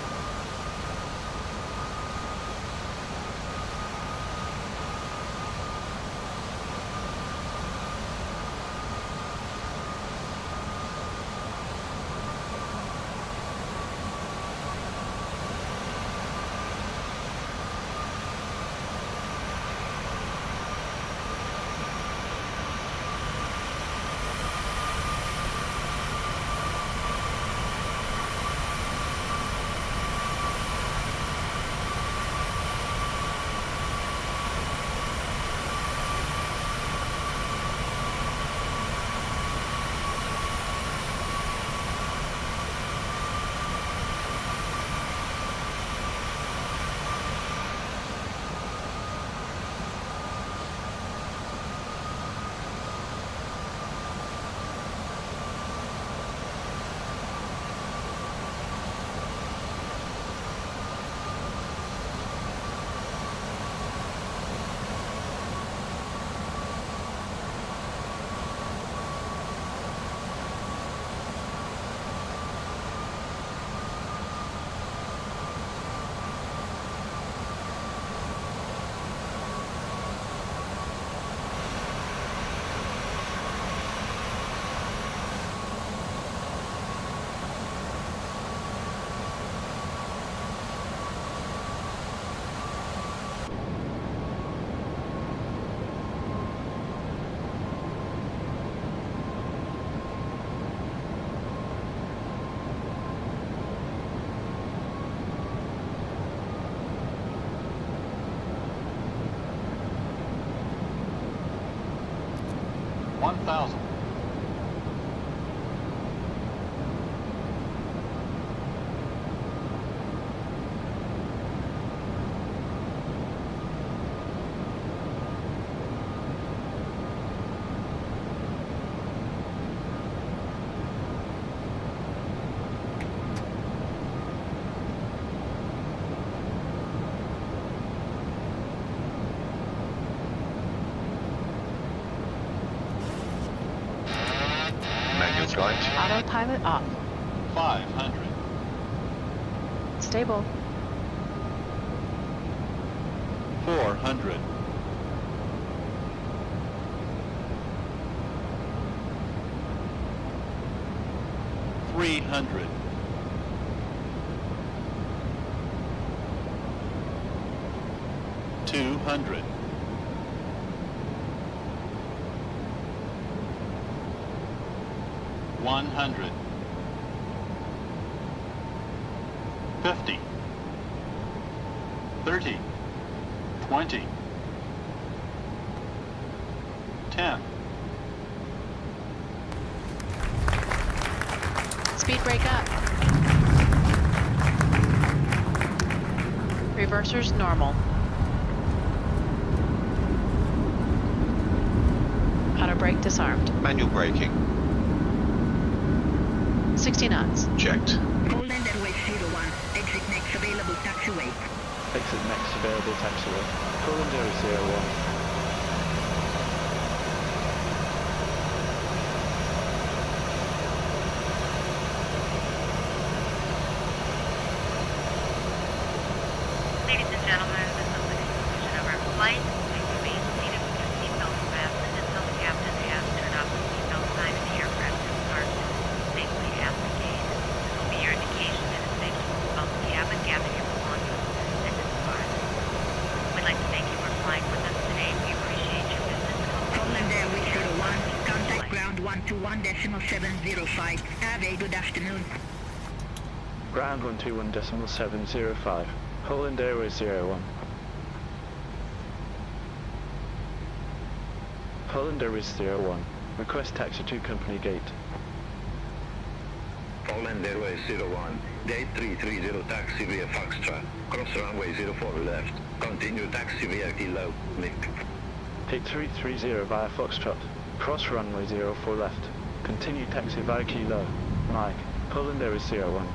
Speaker 16: 1,000.
Speaker 1: Manual flight.
Speaker 2: Autopilot off.
Speaker 16: 500.
Speaker 2: Stable.
Speaker 16: 400. 300. 200. 100. 50. 30. 20. 10.
Speaker 2: Speed brake up. Reversers normal. Auto brake disarmed.
Speaker 1: Manual braking.
Speaker 2: 60 knots.
Speaker 1: Checked.
Speaker 14: Polandairways 01. Exit next available taxiway.
Speaker 4: Exit next available taxiway. Polandairways 01.
Speaker 15: Ladies and gentlemen, this is the conclusion of our flight. Please remain seated with your seatbelts fastened until the captain has turned off the seatbelt sign and the aircraft is parked safely at the gate. This will be your indication that it's safe to move about the cabin, gather your belongings, and depart. We'd like to thank you for flying with us today. We appreciate your business.
Speaker 14: Polandairways 01. Contact ground 121.705. Have a good afternoon.
Speaker 4: Ground 121.705. Polandairways 01. Polandairways 01. Request taxi to company gate.
Speaker 11: Polandairways 01. Gate 330 taxi via Foxtrot. Cross runway 04 left. Continue taxi via Kilo. Nick.
Speaker 4: Gate 330 via Foxtrot. Cross runway 04 left. Continue taxi via Kilo. Mike. Polandairways 01.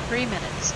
Speaker 2: Three minutes.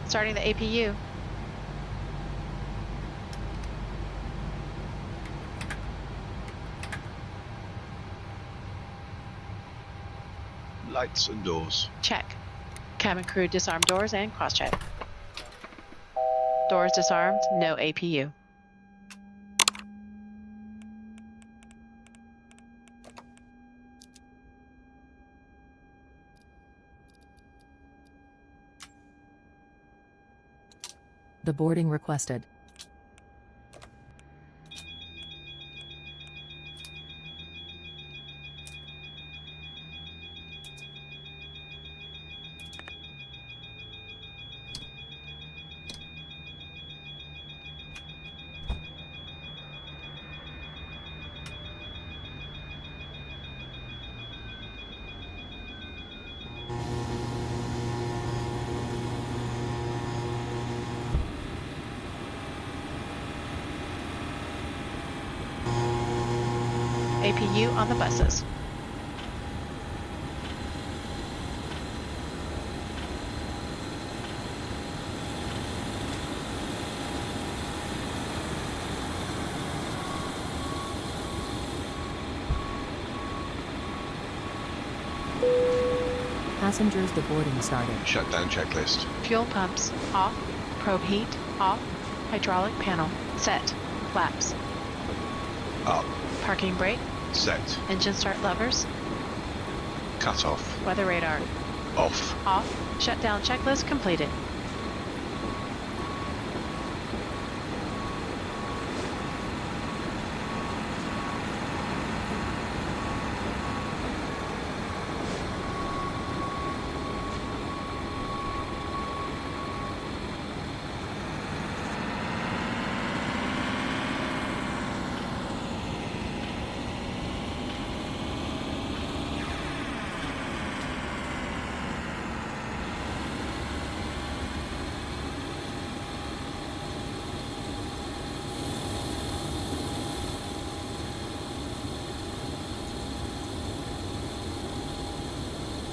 Speaker 2: Starting the APU.
Speaker 1: Lights and doors.
Speaker 2: Check. Cabin crew disarm doors and cross-check. Doors disarmed, no APU.
Speaker 17: The boarding requested.
Speaker 2: APU on the buses.
Speaker 17: Passengers, the boarding started.
Speaker 1: Shutdown checklist.
Speaker 2: Fuel pumps off. Probe heat off. Hydraulic panel set. Flaps.
Speaker 1: Up.
Speaker 2: Parking brake.
Speaker 1: Set.
Speaker 2: Engine start levers.
Speaker 1: Cut off.
Speaker 2: Weather radar.
Speaker 1: Off.
Speaker 2: Off. Shutdown checklist completed.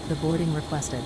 Speaker 17: The boarding requested.